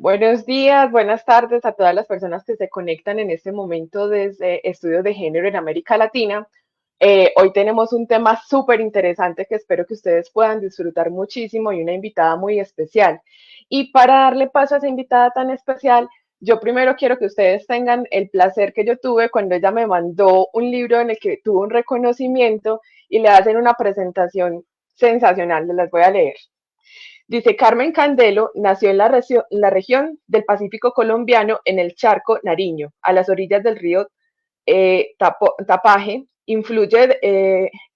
Buenos días, buenas tardes a todas las personas que se conectan en este momento desde Estudios de Género en América Latina. Hoy tenemos un tema súper interesante que espero que ustedes puedan disfrutar muchísimo y una invitada muy especial. Y para darle paso a esa invitada tan especial, yo primero quiero que ustedes tengan el placer que yo tuve cuando ella me mandó un libro en el que tuvo un reconocimiento y le hacen una presentación sensacional. Les las voy a leer. Dice, Carmen Candelo nació en la región del Pacífico colombiano, en el Charco Nariño, a las orillas del río Tapaje,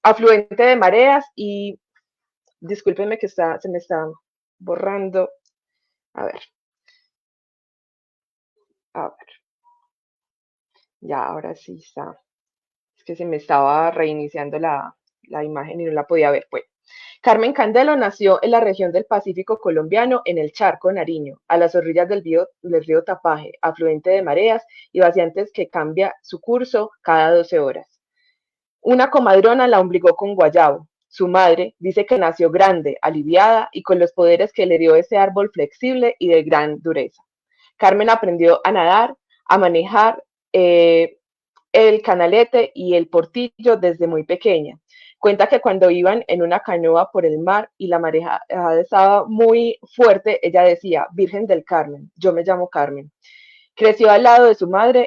afluente de mareas y, discúlpenme que se me está borrando, a ver, a ver, ya ahora sí está, es que se me estaba reiniciando la imagen y no la podía ver, pues. Carmen Candelo nació en la región del Pacífico colombiano, en el Charco Nariño, a las orillas del río Tapaje, afluente de mareas y vaciantes que cambia su curso cada 12 horas. Una comadrona la obligó con guayabo. Su madre dice que nació grande, aliviada y con los poderes que le dio ese árbol flexible y de gran dureza. Carmen aprendió a nadar, a manejar el canalete y el portillo desde muy pequeña. Cuenta que cuando iban en una canoa por el mar y la marea estaba muy fuerte, ella decía, Virgen del Carmen, yo me llamo Carmen. Creció al lado de su abuela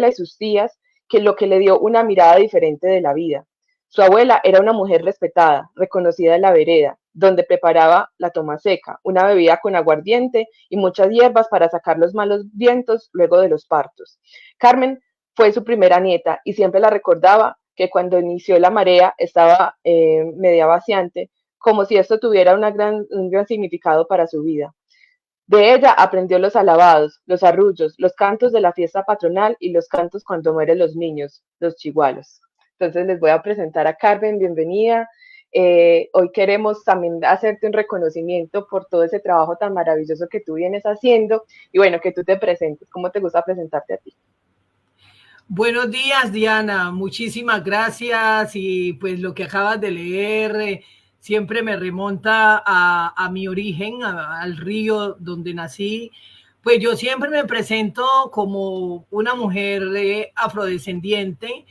y sus tías, que lo que le dio una mirada diferente de la vida. Su abuela era una mujer respetada, reconocida en la vereda, donde preparaba la toma seca, una bebida con aguardiente y muchas hierbas para sacar los malos vientos luego de los partos. Carmen fue su primera nieta y siempre la recordaba que cuando inició la marea estaba media vaciante, como si esto tuviera un gran significado para su vida. De ella aprendió los alabados, los arrullos, los cantos de la fiesta patronal y los cantos cuando mueren los niños, los chigualos. Entonces les voy a presentar a Carmen, bienvenida. Hoy queremos también hacerte un reconocimiento por todo ese trabajo tan maravilloso que tú vienes haciendo y bueno, que tú te presentes. ¿Cómo te gusta presentarte a ti? Buenos días, Diana. Muchísimas gracias. Y pues lo que acabas de leer siempre me remonta a mi origen, al río donde nací. Pues yo siempre me presento como una mujer afrodescendiente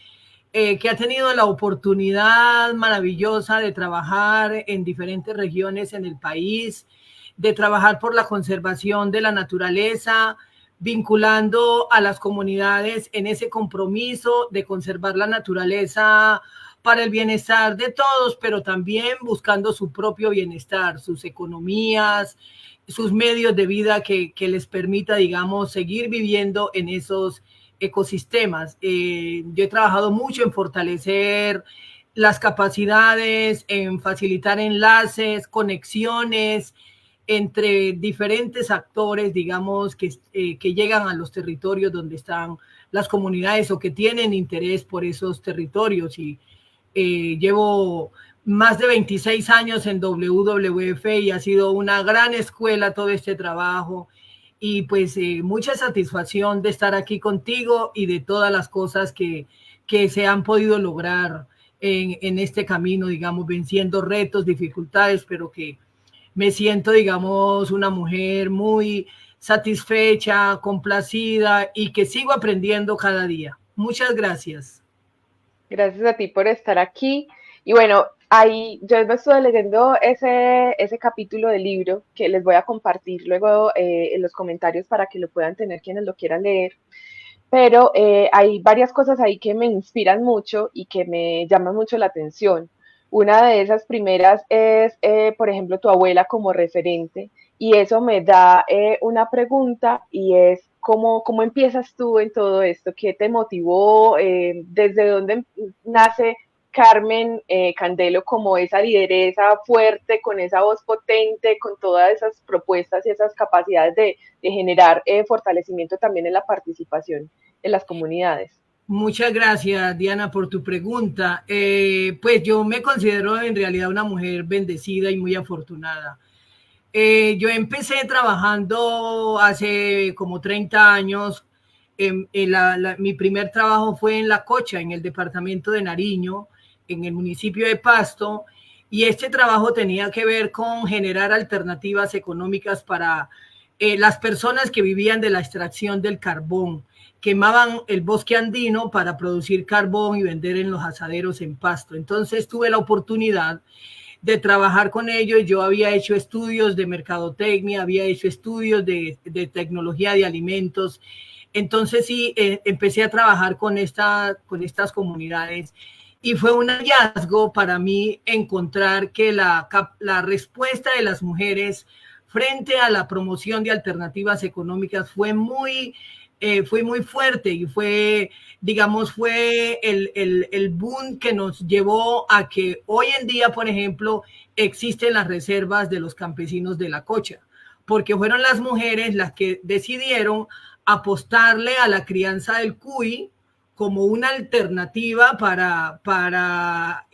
que ha tenido la oportunidad maravillosa de trabajar en diferentes regiones en el país, de trabajar por la conservación de la naturaleza, vinculando a las comunidades en ese compromiso de conservar la naturaleza para el bienestar de todos, pero también buscando su propio bienestar, sus economías, sus medios de vida que les permita, digamos, seguir viviendo en esos ecosistemas. Yo he trabajado mucho en fortalecer las capacidades, en facilitar enlaces, conexiones entre diferentes actores, digamos, que llegan a los territorios donde están las comunidades o que tienen interés por esos territorios. Y llevo más de 26 años en WWF y ha sido una gran escuela todo este trabajo. Y pues mucha satisfacción de estar aquí contigo y de todas las cosas que se han podido lograr en este camino, digamos, venciendo retos, dificultades, pero que me siento, digamos, una mujer muy satisfecha, complacida y que sigo aprendiendo cada día. Muchas gracias. Gracias a ti por estar aquí. Y bueno, ahí yo me estuve leyendo ese capítulo del libro que les voy a compartir luego en los comentarios para que lo puedan tener quienes lo quieran leer. Pero hay varias cosas ahí que me inspiran mucho y que me llaman mucho la atención. Una de esas primeras es, por ejemplo, tu abuela como referente, y eso me da una pregunta y es, ¿cómo empiezas tú en todo esto? ¿Qué te motivó? ¿Desde dónde nace Carmen Candelo como esa lideresa fuerte, con esa voz potente, con todas esas propuestas y esas capacidades de generar fortalecimiento también en la participación en las comunidades? Muchas gracias, Diana, por tu pregunta. Pues yo me considero en realidad una mujer bendecida y muy afortunada. Yo empecé trabajando hace como 30 años. Mi primer trabajo fue en La Cocha, en el departamento de Nariño, en el municipio de Pasto, y este trabajo tenía que ver con generar alternativas económicas para las personas que vivían de la extracción del carbón, quemaban el bosque andino para producir carbón y vender en los asaderos en Pasto. Entonces tuve la oportunidad de trabajar con ellos. Yo había hecho estudios de mercadotecnia, había hecho estudios de tecnología de alimentos. Entonces sí, empecé a trabajar con estas comunidades y fue un hallazgo para mí encontrar que la respuesta de las mujeres frente a la promoción de alternativas económicas fue muy fuerte y fue, digamos, fue el boom que nos llevó a que hoy en día, por ejemplo, existen las reservas de los campesinos de la Cocha, porque fueron las mujeres las que decidieron apostarle a la crianza del cuy como una alternativa para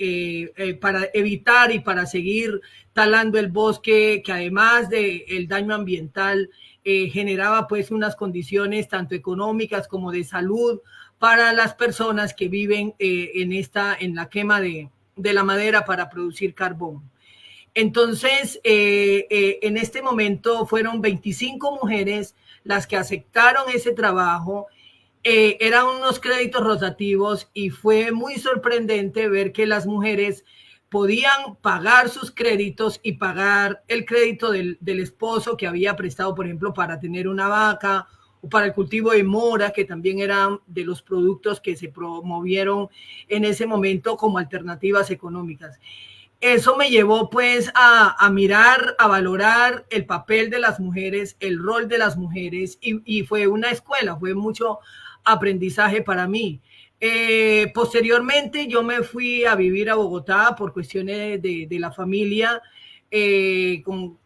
evitar y para seguir talando el bosque, que además del daño ambiental generaba pues unas condiciones tanto económicas como de salud para las personas que viven en la quema de la madera para producir carbón. Entonces, en este momento fueron 25 mujeres las que aceptaron ese trabajo. Eran unos créditos rotativos y fue muy sorprendente ver que las mujeres podían pagar sus créditos y pagar el crédito del esposo que había prestado, por ejemplo, para tener una vaca o para el cultivo de mora, que también eran de los productos que se promovieron en ese momento como alternativas económicas. Eso me llevó pues a mirar, a valorar el papel de las mujeres, el rol de las mujeres y fue una escuela, fue mucho aprendizaje para mí. Posteriormente yo me fui a vivir a Bogotá por cuestiones de la familia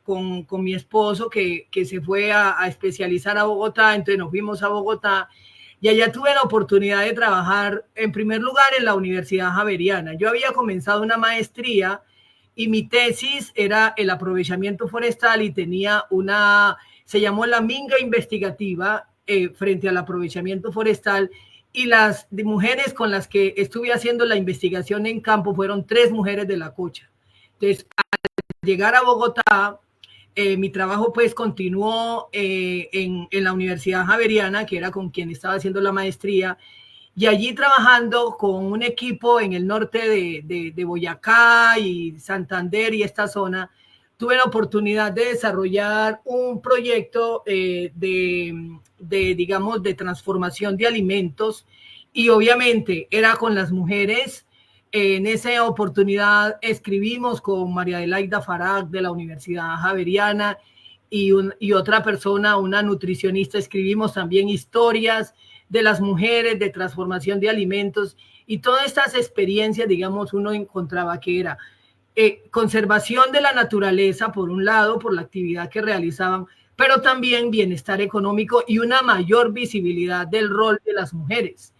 con mi esposo que se fue a especializar a Bogotá, entonces nos fuimos a Bogotá y allá tuve la oportunidad de trabajar en primer lugar en la Universidad Javeriana. Yo había comenzado una maestría y mi tesis era el aprovechamiento forestal y tenía se llamó la minga investigativa frente al aprovechamiento forestal y las mujeres con las que estuve haciendo la investigación en campo fueron 3 mujeres de la Cocha. Entonces, al llegar a Bogotá, mi trabajo pues continuó en la Universidad Javeriana, que era con quien estaba haciendo la maestría, y allí trabajando con un equipo en el norte de Boyacá y Santander y esta zona, tuve la oportunidad de desarrollar un proyecto digamos, de transformación de alimentos y obviamente era con las mujeres. En esa oportunidad escribimos con María Adelaida Farag de la Universidad Javeriana y otra persona, una nutricionista, escribimos también historias de las mujeres, de transformación de alimentos y todas estas experiencias, digamos, uno encontraba que era conservación de la naturaleza, por un lado, por la actividad que realizaban, pero también bienestar económico y una mayor visibilidad del rol de las mujeres.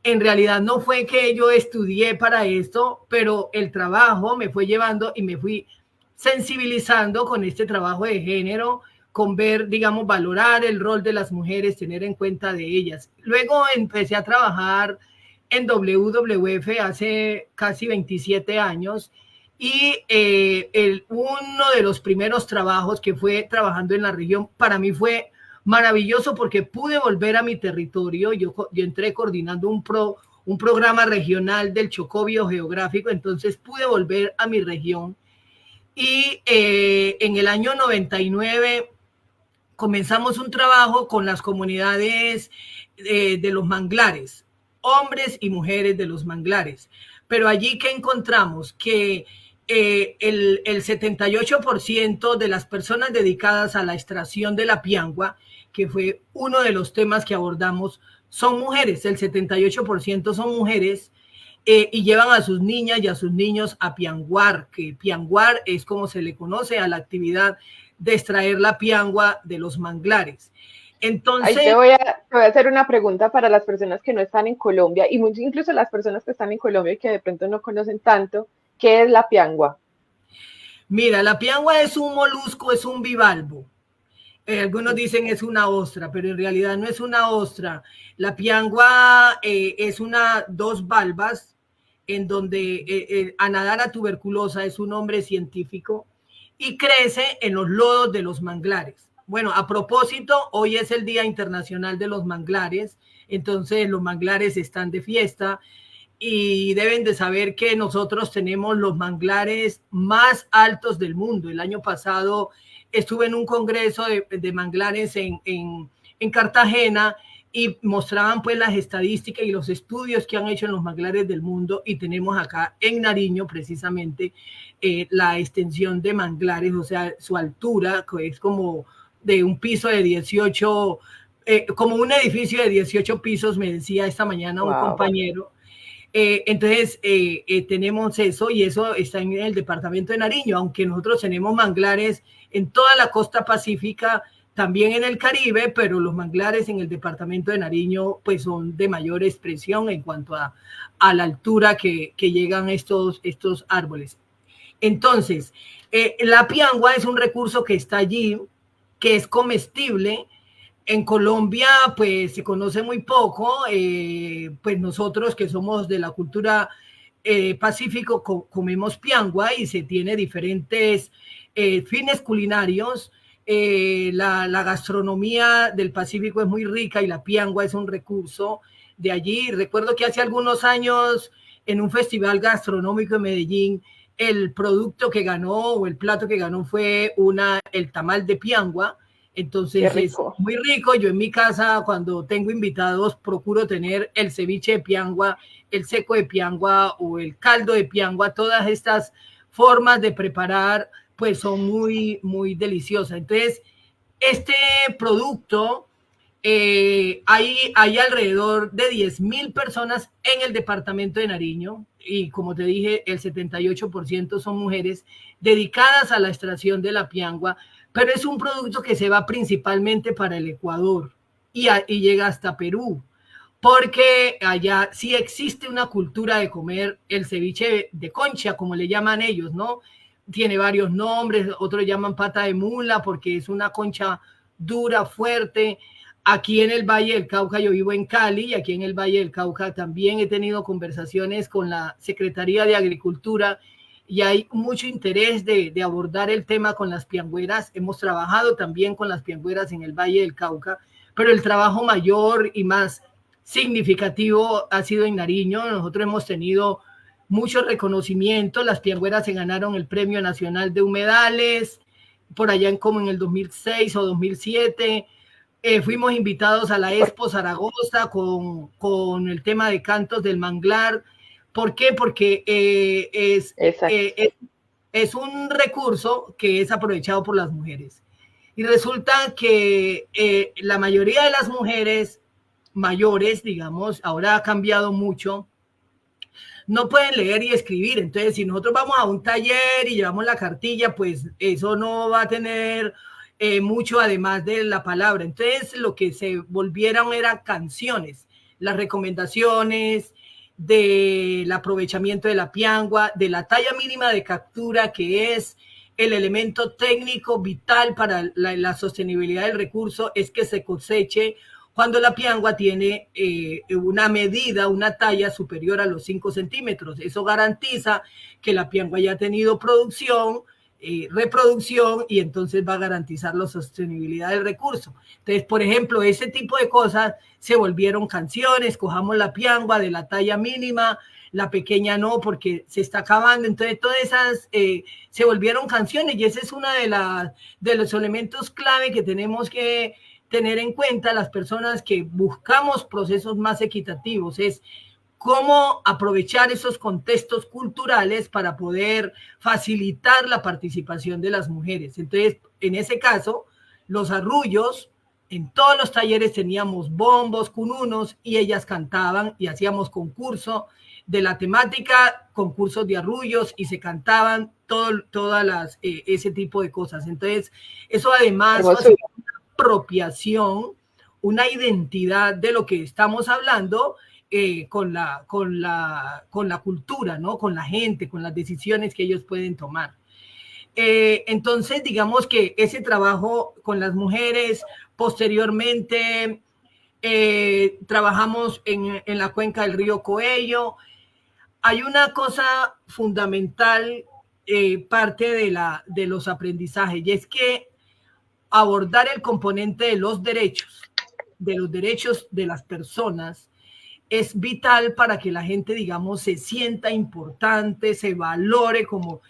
En realidad no fue que yo estudié para esto, pero el trabajo me fue llevando y me fui sensibilizando con este trabajo de género, con ver, digamos, valorar el rol de las mujeres, tener en cuenta de ellas. Luego empecé a trabajar en WWF hace casi 27 años y uno de los primeros trabajos que fue trabajando en la región, para mí fue maravilloso porque pude volver a mi territorio. Yo entré coordinando un programa regional del Chocó Biogeográfico, entonces pude volver a mi región. Y en el año 99 comenzamos un trabajo con las comunidades de los manglares, hombres y mujeres de los manglares. Pero allí, ¿qué encontramos? Que el 78% de las personas dedicadas a la extracción de la piangua, que fue uno de los temas que abordamos, son mujeres. El 78% son mujeres y llevan a sus niñas y a sus niños a pianguar, que pianguar es como se le conoce a la actividad de extraer la piangua de los manglares. Entonces, ahí te voy a hacer una pregunta para las personas que no están en Colombia y incluso las personas que están en Colombia y que de pronto no conocen tanto, ¿qué es la piangua? Mira, la piangua es un molusco, es un bivalvo. Algunos dicen es una ostra, pero en realidad no es una ostra. La piangua es dos valvas en donde Anadara tuberculosa es un hombre científico y crece en los lodos de los manglares. bueno, a propósito, hoy es el Día Internacional de los Manglares, entonces los manglares están de fiesta y deben de saber que nosotros tenemos los manglares más altos del mundo. El año pasado estuve en un congreso de manglares en Cartagena y mostraban pues las estadísticas y los estudios que han hecho en los manglares del mundo, y tenemos acá en Nariño precisamente la extensión de manglares, o sea, su altura, que es como de un piso de 18, como un edificio de 18 pisos, me decía esta mañana un Wow. compañero. Entonces, tenemos eso, y eso está en el departamento de Nariño, aunque nosotros tenemos manglares en toda la costa pacífica, también en el Caribe, pero los manglares en el departamento de Nariño pues son de mayor expresión en cuanto a la altura que llegan estos árboles. Entonces, la piangua es un recurso que está allí, que es comestible. En Colombia, pues se conoce muy poco, pues nosotros que somos de la cultura pacífico comemos piangua y se tiene diferentes fines culinarios. La gastronomía del Pacífico es muy rica y la piangua es un recurso de allí. Recuerdo que hace algunos años en un festival gastronómico en Medellín, el producto que ganó o el plato que ganó fue el tamal de piangua. Qué Entonces es rico. muy rico. Yo en mi casa, cuando tengo invitados, procuro tener el ceviche de piangua, el seco de piangua o el caldo de piangua. Todas estas formas de preparar pues son muy, muy deliciosas. Entonces, este producto, hay alrededor de 10.000 personas en el departamento de Nariño, y como te dije, el 78% son mujeres dedicadas a la extracción de la piangua, pero es un producto que se va principalmente para el Ecuador y llega hasta Perú, porque allá sí existe una cultura de comer el ceviche de concha, como le llaman ellos, ¿no? Tiene varios nombres, otros llaman pata de mula porque es una concha dura, fuerte. Aquí en el Valle del Cauca, yo vivo en Cali, y aquí en el Valle del Cauca también he tenido conversaciones con la Secretaría de Agricultura y hay mucho interés de abordar el tema con las piangüeras. Hemos trabajado también con las piangüeras en el Valle del Cauca, pero el trabajo mayor y más significativo ha sido en Nariño. Nosotros hemos tenido mucho reconocimiento. Las piangüeras se ganaron el Premio Nacional de Humedales por allá como en el 2006 o 2007. Fuimos invitados a la Expo Zaragoza con el tema de cantos del manglar. ¿Por qué? Porque Exacto. es un recurso que es aprovechado por las mujeres. Y resulta que la mayoría de las mujeres mayores, digamos, ahora ha cambiado mucho, no pueden leer y escribir. Entonces, si nosotros vamos a un taller y llevamos la cartilla, pues eso no va a tener mucho además de la palabra. Entonces, lo que se volvieron eran canciones, las recomendaciones del aprovechamiento de la piangua, de la talla mínima de captura, que es el elemento técnico vital para la sostenibilidad del recurso, es que se coseche cuando la piangua tiene una medida, una talla superior a los 5 centímetros. Eso garantiza que la piangua ya ha tenido producción, reproducción, y entonces va a garantizar la sostenibilidad del recurso. Entonces, por ejemplo, ese tipo de cosas se volvieron canciones. Cojamos la piangua de la talla mínima, la pequeña no, porque se está acabando. Entonces, todas esas se volvieron canciones, y ese es uno de los elementos clave que tenemos que tener en cuenta las personas que buscamos procesos más equitativos. Es cómo aprovechar esos contextos culturales para poder facilitar la participación de las mujeres. Entonces, en ese caso, los arrullos, en todos los talleres teníamos bombos, cununos, y ellas cantaban y hacíamos concurso de la temática, concursos de arrullos, y se cantaban todas ese tipo de cosas. Entonces, eso además Hermosura. facilita una apropiación, una identidad de lo que estamos hablando, con la cultura, ¿no? Con la gente, con las decisiones que ellos pueden tomar. Entonces, digamos que ese trabajo con las mujeres, posteriormente trabajamos en la cuenca del río Coello. Hay una cosa fundamental, parte de los aprendizajes, y es que abordar el componente de los derechos de las personas, es vital para que la gente, digamos, se sienta importante, se valore como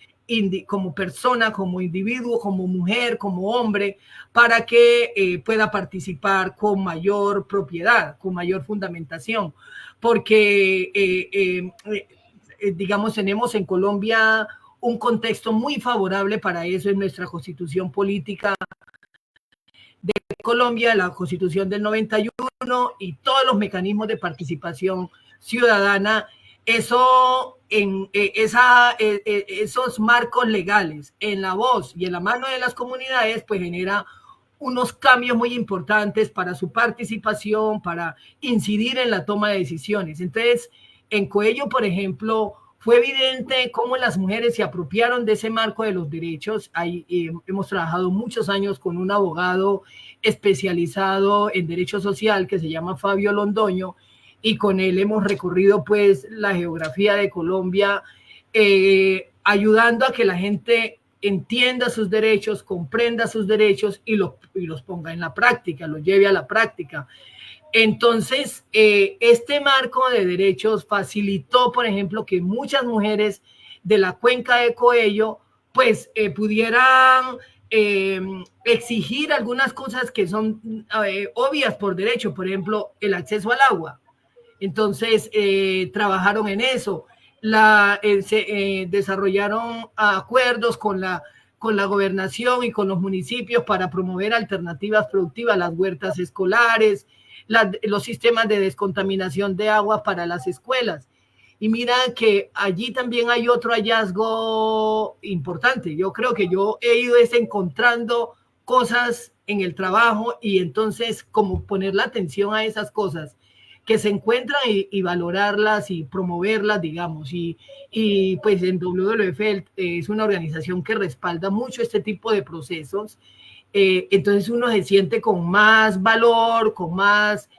persona, como individuo, como mujer, como hombre, para que pueda participar con mayor propiedad, con mayor fundamentación. Porque, digamos, tenemos en Colombia un contexto muy favorable para eso en nuestra constitución política de Colombia, la constitución del 91 y todos los mecanismos de participación ciudadana. Eso esos marcos legales en la voz y en la mano de las comunidades pues genera unos cambios muy importantes para su participación, para incidir en la toma de decisiones. Entonces, en Coello, por ejemplo, fue evidente cómo las mujeres se apropiaron de ese marco de los derechos. Hemos trabajado muchos años con un abogado especializado en derecho social que se llama Fabio Londoño, y con él hemos recorrido pues la geografía de Colombia, ayudando a que la gente entienda sus derechos, comprenda sus derechos y los ponga en la práctica, los lleve a la práctica. Entonces, este marco de derechos facilitó, por ejemplo, que muchas mujeres de la cuenca de Coello pues pudieran exigir algunas cosas que son obvias por derecho, por ejemplo, el acceso al agua. Entonces, trabajaron en eso. Desarrollaron acuerdos con la gobernación y con los municipios para promover alternativas productivas, las huertas escolares, los sistemas de descontaminación de agua para las escuelas. Y mira que allí también hay otro hallazgo importante. Yo creo que yo he ido encontrando cosas en el trabajo, y entonces como poner la atención a esas cosas que se encuentran y valorarlas y promoverlas, digamos. Y pues en WWF es una organización que respalda mucho este tipo de procesos. Entonces uno se siente con más valor, con más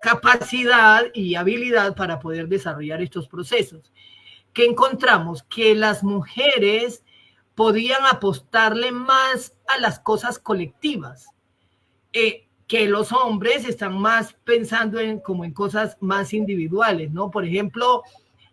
capacidad y habilidad para poder desarrollar estos procesos. ¿Qué encontramos? Que las mujeres podían apostarle más a las cosas colectivas, que los hombres están más pensando como en cosas más individuales, ¿no? Por ejemplo,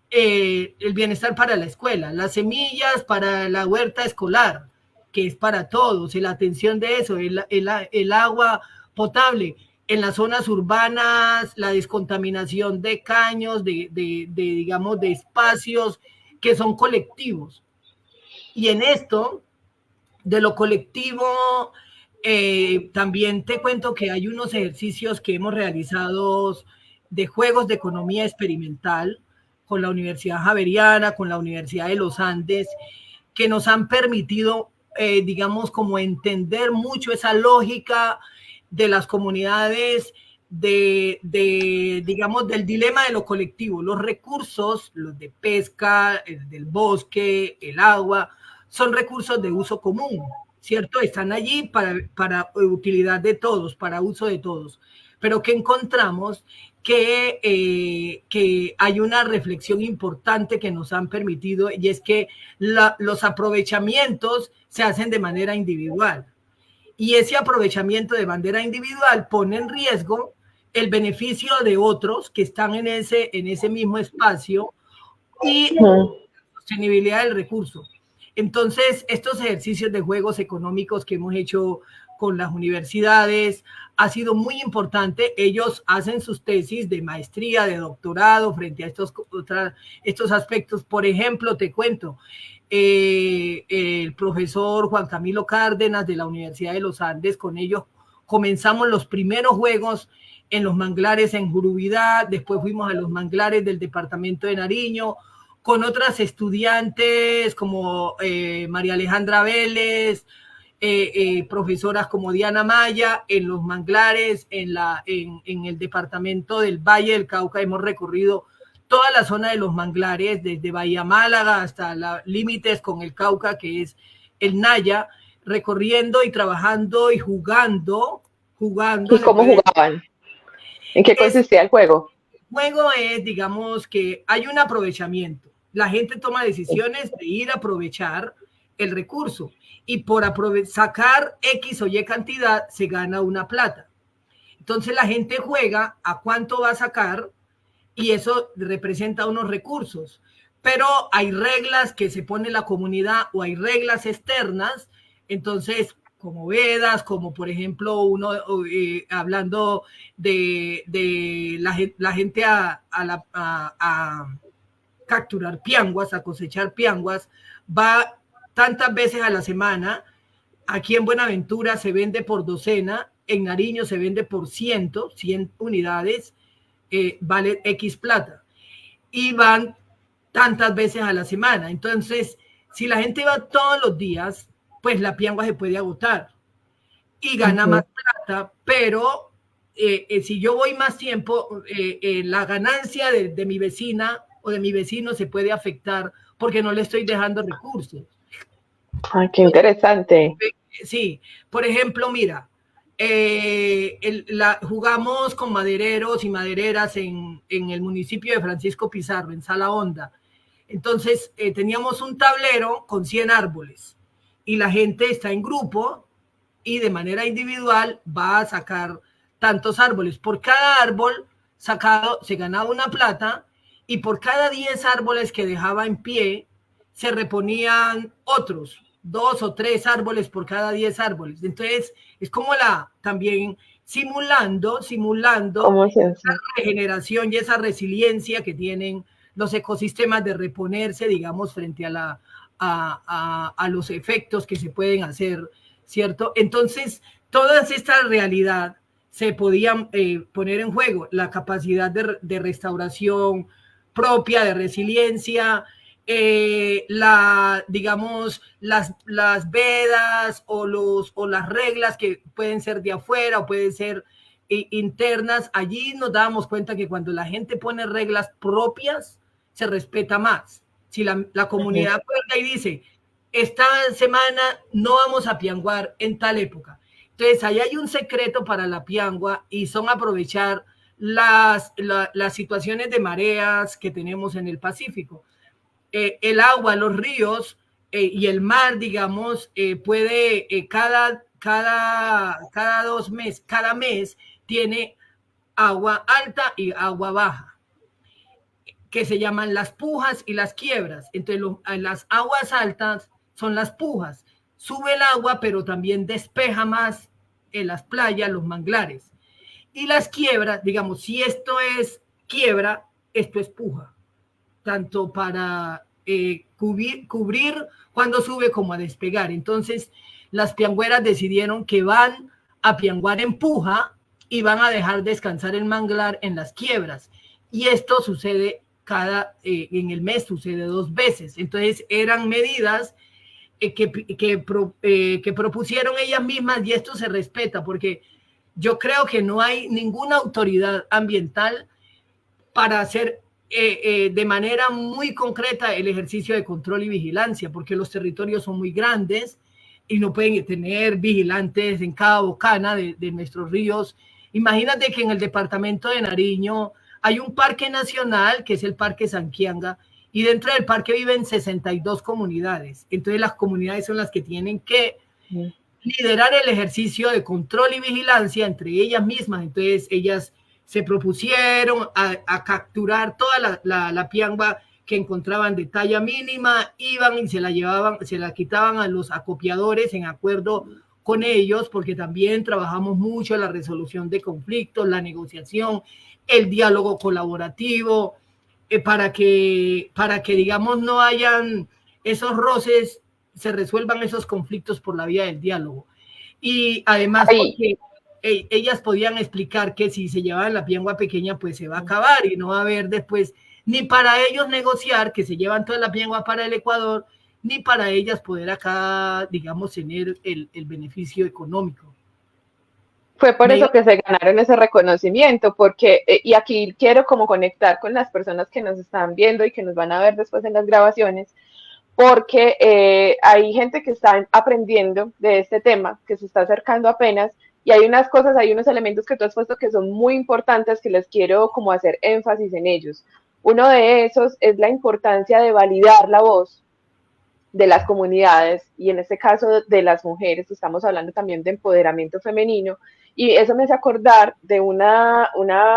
el bienestar para la escuela, las semillas para la huerta escolar, que es para todos, y la atención de eso, el agua potable. En las zonas urbanas, la descontaminación de caños, digamos, de espacios que son colectivos. Y en esto, de lo colectivo, también te cuento que hay unos ejercicios que hemos realizado de juegos de economía experimental con la Universidad Javeriana, con la Universidad de los Andes, que nos han permitido, digamos, como entender mucho esa lógica de las comunidades, digamos, del dilema de lo colectivo. Los recursos, los de pesca, el del bosque, el agua, son recursos de uso común, ¿cierto? Están allí para utilidad de todos, para uso de todos. Pero que encontramos que hay una reflexión importante que nos han permitido, y es que los aprovechamientos se hacen de manera individual. Y ese aprovechamiento de manera individual pone en riesgo el beneficio de otros que están en ese mismo espacio y la sostenibilidad del recurso. Entonces, estos ejercicios de juegos económicos que hemos hecho con las universidades ha sido muy importante. Ellos hacen sus tesis de maestría, de doctorado frente a estos aspectos. Por ejemplo, te cuento, el profesor Juan Camilo Cárdenas de la Universidad de los Andes, con ellos comenzamos los primeros juegos en los manglares en Jurubidá, después fuimos a los manglares del departamento de Nariño, con otras estudiantes como María Alejandra Vélez, profesoras como Diana Maya, en los manglares, en el departamento del Valle del Cauca. Hemos recorrido toda la zona de los manglares, desde Bahía Málaga hasta los límites con el Cauca, que es el Naya, recorriendo y trabajando y jugando. ¿Y cómo jugaban? ¿En qué consistía el juego? El juego es, digamos, que hay un aprovechamiento. La gente toma decisiones de ir a aprovechar el recurso. Y por sacar X o Y cantidad se gana una plata. Entonces la gente juega a cuánto va a sacar y eso representa unos recursos. Pero hay reglas que se pone la comunidad o hay reglas externas. Entonces, como vedas, como por ejemplo uno hablando de la gente a capturar pianguas, a cosechar pianguas, va tantas veces a la semana. Aquí en Buenaventura se vende por docena, en Nariño se vende por 100 unidades, vale X plata. Y van tantas veces a la semana. Entonces, si la gente va todos los días, pues la piangua se puede agotar y gana más plata, pero si yo voy más tiempo, la ganancia de mi vecina o de mi vecino se puede afectar porque no le estoy dejando recursos. Ay, qué interesante. Sí, por ejemplo, mira, jugamos con madereros y madereras en el municipio de Francisco Pizarro, en Sala Honda. Entonces, teníamos un tablero con 100 árboles y la gente está en grupo y de manera individual va a sacar tantos árboles. Por cada árbol sacado se ganaba una plata y por cada 10 árboles que dejaba en pie se reponían otros 2 o 3 árboles por cada 10 árboles. Entonces, es como también simulando esa regeneración y esa resiliencia que tienen los ecosistemas de reponerse, digamos, frente a los efectos que se pueden hacer, ¿cierto? Entonces, toda esta realidad se podían poner en juego, la capacidad de restauración propia, de resiliencia, digamos, las vedas o las reglas que pueden ser de afuera o pueden ser internas. Allí nos dábamos cuenta que cuando la gente pone reglas propias, se respeta más. Si la comunidad acuerda y dice, esta semana no vamos a pianguar en tal época. Entonces, ahí hay un secreto para la piangua y son aprovechar las situaciones de mareas que tenemos en el Pacífico. El agua, los ríos y el mar, digamos, puede cada 2 meses, cada mes tiene agua alta y agua baja, que se llaman las pujas y las quiebras. Entonces, las aguas altas son las pujas. Sube el agua, pero también despeja más en las playas, los manglares. Y las quiebras, digamos, si esto es quiebra, esto es puja. Tanto para cubrir cuando sube como a despegar. Entonces, las piangüeras decidieron que van a pianguar en puja y van a dejar descansar el manglar en las quiebras. Y esto sucede en el mes, sucede 2 veces. Entonces, eran medidas que propusieron ellas mismas y esto se respeta porque yo creo que no hay ninguna autoridad ambiental para hacer de manera muy concreta el ejercicio de control y vigilancia, porque los territorios son muy grandes y no pueden tener vigilantes en cada bocana de nuestros ríos. Imagínate que en el departamento de Nariño hay un parque nacional, que es el Parque Sanquianga, y dentro del parque viven 62 comunidades. Entonces las comunidades son las que tienen que liderar el ejercicio de control y vigilancia entre ellas mismas. Entonces ellas se propusieron a capturar toda la piangua que encontraban de talla mínima, iban y se la llevaban, se la quitaban a los acopiadores en acuerdo con ellos, porque también trabajamos mucho en la resolución de conflictos, la negociación, el diálogo colaborativo, para que digamos no hayan esos roces, se resuelvan esos conflictos por la vía del diálogo. Y además porque ellas podían explicar que si se llevaban la piangua pequeña, pues se va a acabar y no va a haber después ni para ellos negociar, que se llevan toda la piangua para el Ecuador, ni para ellas poder acá, digamos, tener el beneficio económico. Fue por eso que se ganaron ese reconocimiento, porque, y aquí quiero como conectar con las personas que nos están viendo y que nos van a ver después en las grabaciones, porque hay gente que está aprendiendo de este tema, que se está acercando apenas, y hay unas cosas, hay unos elementos que tú has puesto que son muy importantes, que les quiero como hacer énfasis en ellos. Uno de esos es la importancia de validar la voz de las comunidades y en este caso de las mujeres, estamos hablando también de empoderamiento femenino y eso me hace acordar de una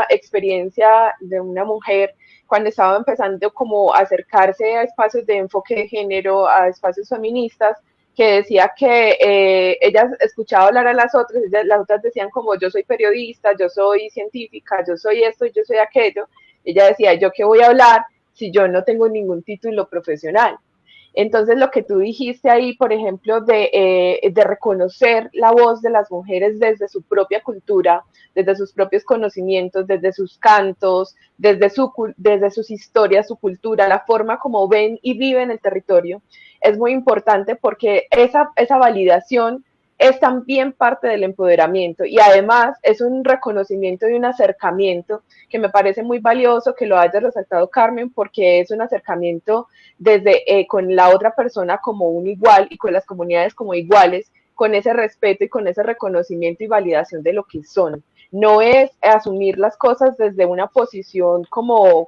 experiencia de una mujer cuando estaba empezando como a acercarse a espacios de enfoque de género, a espacios feministas, que decía que ella escuchaba hablar a las otras decían como yo soy periodista, yo soy científica, yo soy esto y yo soy aquello. Ella decía, ¿yo qué voy a hablar si yo no tengo ningún título profesional? Entonces, lo que tú dijiste ahí, por ejemplo, de reconocer la voz de las mujeres desde su propia cultura, desde sus propios conocimientos, desde sus cantos, desde sus historias, su cultura, la forma como ven y viven el territorio, es muy importante porque esa validación es también parte del empoderamiento y además es un reconocimiento y un acercamiento que me parece muy valioso que lo haya resaltado Carmen porque es un acercamiento desde con la otra persona como un igual y con las comunidades como iguales, con ese respeto y con ese reconocimiento y validación de lo que son. No es asumir las cosas desde una posición como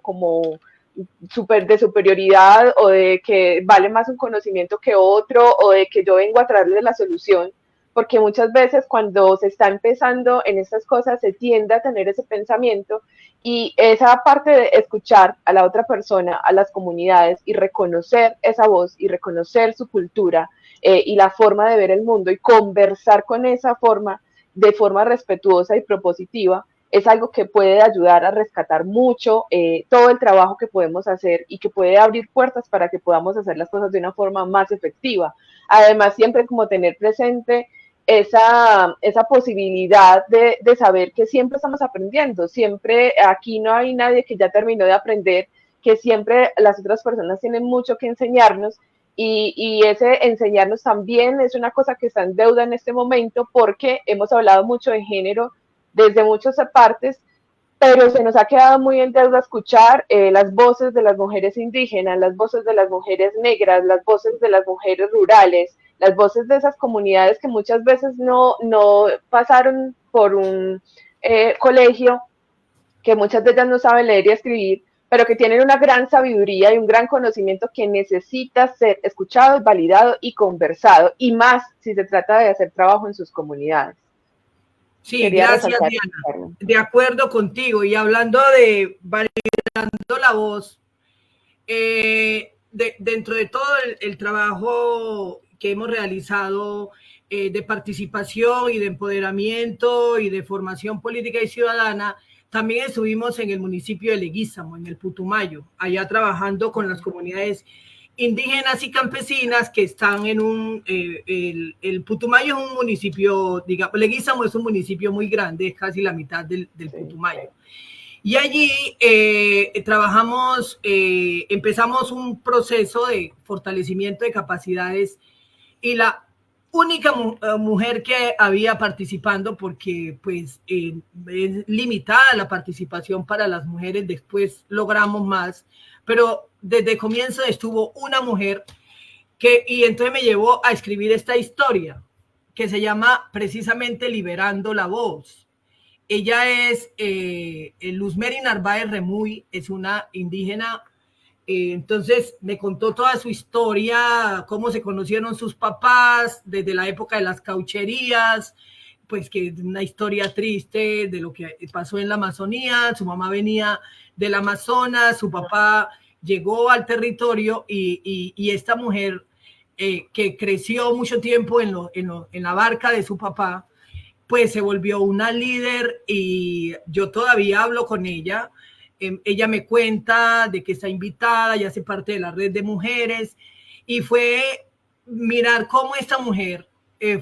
de superioridad o de que vale más un conocimiento que otro o de que yo vengo a traerle la solución, porque muchas veces cuando se está empezando en estas cosas se tiende a tener ese pensamiento y esa parte de escuchar a la otra persona, a las comunidades y reconocer esa voz y reconocer su cultura y la forma de ver el mundo y conversar con esa forma de forma respetuosa y propositiva, es algo que puede ayudar a rescatar mucho todo el trabajo que podemos hacer y que puede abrir puertas para que podamos hacer las cosas de una forma más efectiva. Además, siempre como tener presente esa posibilidad de saber que siempre estamos aprendiendo, siempre aquí no hay nadie que ya terminó de aprender, que siempre las otras personas tienen mucho que enseñarnos y ese enseñarnos también es una cosa que está en deuda en este momento porque hemos hablado mucho de género desde muchas partes, pero se nos ha quedado muy en deuda escuchar las voces de las mujeres indígenas, las voces de las mujeres negras, las voces de las mujeres rurales, las voces de esas comunidades que muchas veces no pasaron por un colegio, que muchas de ellas no saben leer y escribir, pero que tienen una gran sabiduría y un gran conocimiento que necesita ser escuchado, validado y conversado, y más si se trata de hacer trabajo en sus comunidades. Sí, Quería gracias, resaltar Diana. eso. De acuerdo contigo. Y hablando de validando la voz, dentro de todo el trabajo que hemos realizado de participación y de empoderamiento y de formación política y ciudadana, también estuvimos en el municipio de Leguízamo, en el Putumayo, allá trabajando con las comunidades indígenas y campesinas que están en el Putumayo es un municipio, digamos, Leguízamo es un municipio muy grande, es casi la mitad del Putumayo. Y allí empezamos un proceso de fortalecimiento de capacidades y la única mujer que había participando, porque pues es limitada la participación para las mujeres, después logramos más, pero desde el comienzo estuvo una mujer y entonces me llevó a escribir esta historia que se llama precisamente Liberando la Voz. Ella es Luzmeri Narváez Remuy, es una indígena. Entonces me contó toda su historia, cómo se conocieron sus papás, desde la época de las caucherías, pues que es una historia triste de lo que pasó en la Amazonía. Su mamá venía del Amazonas, su papá llegó al territorio y esta mujer que creció mucho tiempo en la barca de su papá, pues se volvió una líder y yo todavía hablo con ella. Ella me cuenta de que está invitada, ya hace parte de la red de mujeres y fue mirar cómo esta mujer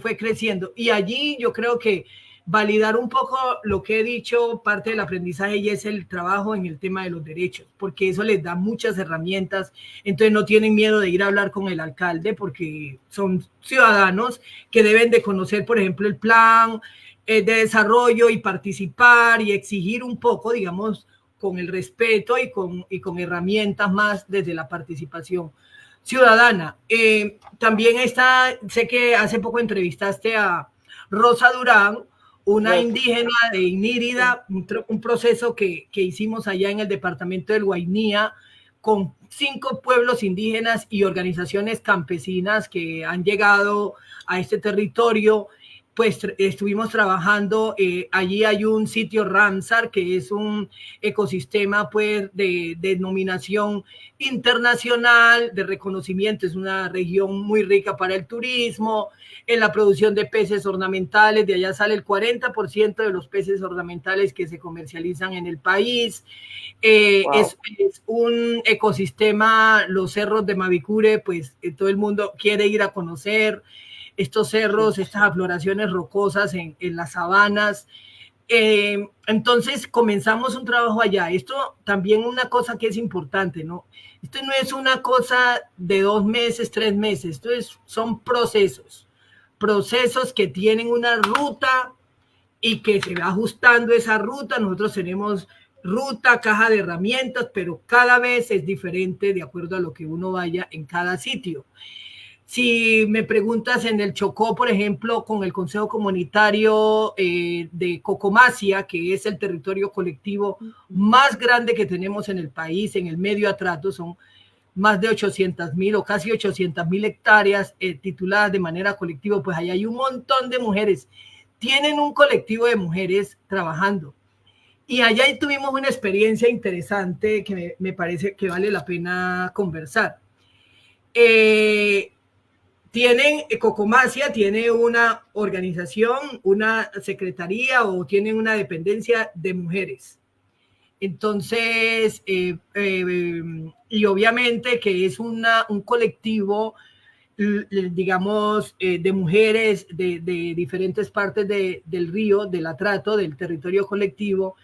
fue creciendo. Y allí yo creo que validar un poco lo que he dicho, parte del aprendizaje y es el trabajo en el tema de los derechos, porque eso les da muchas herramientas, entonces no tienen miedo de ir a hablar con el alcalde porque son ciudadanos que deben de conocer, por ejemplo, el plan de desarrollo y participar y exigir un poco, digamos, con el respeto y con herramientas más desde la participación ciudadana. También sé que hace poco entrevistaste a Rosa Durán, una indígena de Inírida, un proceso que hicimos allá en el departamento del Guainía, con 5 pueblos indígenas y organizaciones campesinas que han llegado a este territorio. Pues estuvimos trabajando, allí hay un sitio Ramsar, que es un ecosistema pues de denominación internacional, de reconocimiento, es una región muy rica para el turismo, en la producción de peces ornamentales, de allá sale el 40% de los peces ornamentales que se comercializan en el país. Wow. Es un ecosistema, los cerros de Mavicure, pues todo el mundo quiere ir a conocer estos cerros, Sí. estas afloraciones rocosas en las sabanas. Entonces comenzamos un trabajo allá. Esto también una cosa que es importante, ¿no? Esto no es una cosa de 2 meses, 3 meses, son procesos que tienen una ruta y que se va ajustando esa ruta. Nosotros tenemos ruta, caja de herramientas, pero cada vez es diferente de acuerdo a lo que uno vaya en cada sitio. Si me preguntas en el Chocó, por ejemplo, con el Consejo Comunitario de Cocomacia, que es el territorio colectivo más grande que tenemos en el país, en el medio atrato, son más de 800,000 o casi 800,000 hectáreas tituladas de manera colectiva, pues ahí hay un montón de mujeres. Tienen un colectivo de mujeres trabajando. Y allá tuvimos una experiencia interesante que me parece que vale la pena conversar. Cocomacia tiene una organización, una secretaría o tiene una dependencia de mujeres. Entonces, y obviamente que es un colectivo, digamos, de mujeres de diferentes partes del río, del atrato, del territorio colectivo.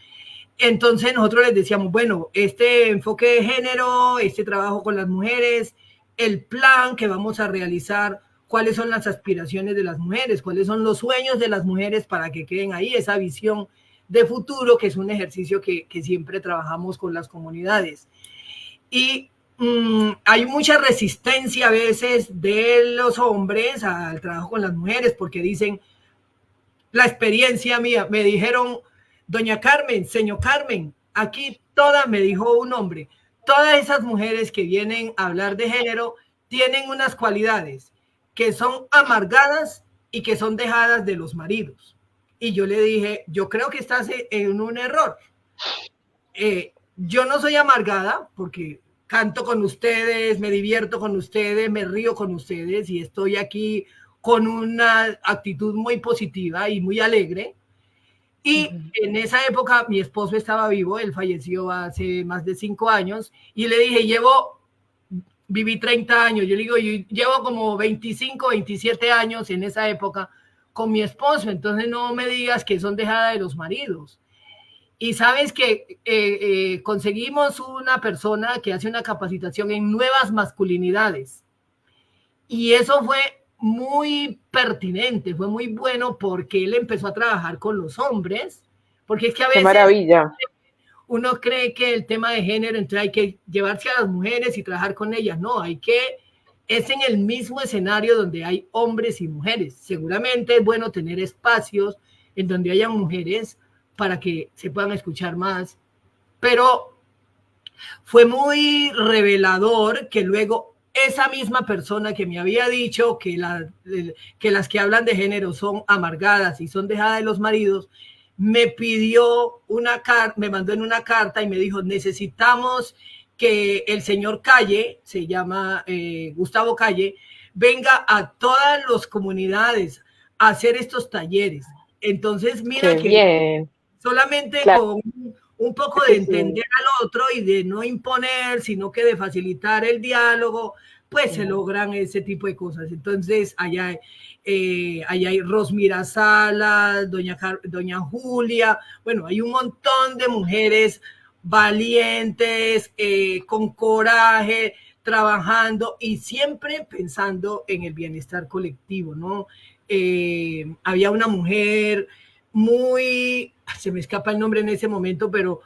Entonces nosotros les decíamos, bueno, este enfoque de género, este trabajo con las mujeres, el plan que vamos a realizar, cuáles son las aspiraciones de las mujeres, cuáles son los sueños de las mujeres para que queden ahí, esa visión de futuro, que es un ejercicio que siempre trabajamos con las comunidades. Y hay mucha resistencia a veces de los hombres al trabajo con las mujeres porque dicen, la experiencia mía, me dijeron, doña Carmen, señor Carmen, aquí todas, me dijo un hombre, todas esas mujeres que vienen a hablar de género tienen unas cualidades que son amargadas y que son dejadas de los maridos. Y yo le dije, yo creo que estás en un error. Yo no soy amargada porque canto con ustedes, me divierto con ustedes, me río con ustedes y estoy aquí con una actitud muy positiva y muy alegre. Y en esa época mi esposo estaba vivo, él falleció hace más de 5 años y le dije, viví 30 años, yo le digo, yo llevo como 25, 27 años en esa época con mi esposo, entonces no me digas que son dejadas de los maridos. Y sabes que conseguimos una persona que hace una capacitación en nuevas masculinidades. Y eso fue muy pertinente, fue muy bueno porque él empezó a trabajar con los hombres, porque es que a Qué veces maravilla. uno cree que el tema de género, entonces hay que llevarse a las mujeres y trabajar con ellas. No, es en el mismo escenario donde hay hombres y mujeres. Seguramente es bueno tener espacios en donde haya mujeres para que se puedan escuchar más, pero fue muy revelador que luego esa misma persona que me había dicho que las que hablan de género son amargadas y son dejadas de los maridos, me pidió me mandó en una carta y me dijo, necesitamos que el señor Calle, se llama Gustavo Calle, venga a todas las comunidades a hacer estos talleres. Entonces, mira Qué que bien. solamente Claro con un poco de que sí. entender al otro y de no imponer, sino que de facilitar el diálogo, pues se logran ese tipo de cosas. Entonces, allá hay Rosmira Salas, doña Julia, bueno, hay un montón de mujeres valientes, con coraje, trabajando y siempre pensando en el bienestar colectivo, ¿no? Había una mujer se me escapa el nombre en ese momento, pero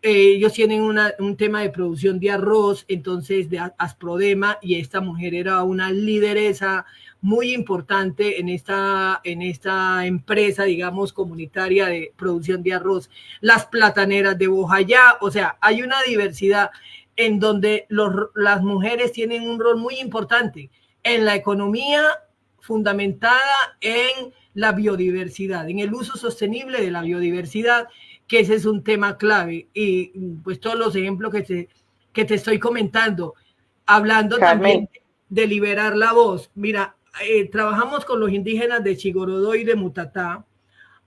ellos tienen un tema de producción de arroz, entonces de Asprodema, y esta mujer era una lideresa muy importante en esta empresa, digamos, comunitaria de producción de arroz. Las plataneras de Bojayá, o sea, hay una diversidad. en donde las mujeres tienen un rol muy importante en la economía fundamentada en la biodiversidad, en el uso sostenible de la biodiversidad, que ese es un tema clave. Y pues todos los ejemplos que te estoy comentando, hablando Carmen, también de liberar la voz. Mira, trabajamos con los indígenas de Chigorodó y de Mutatá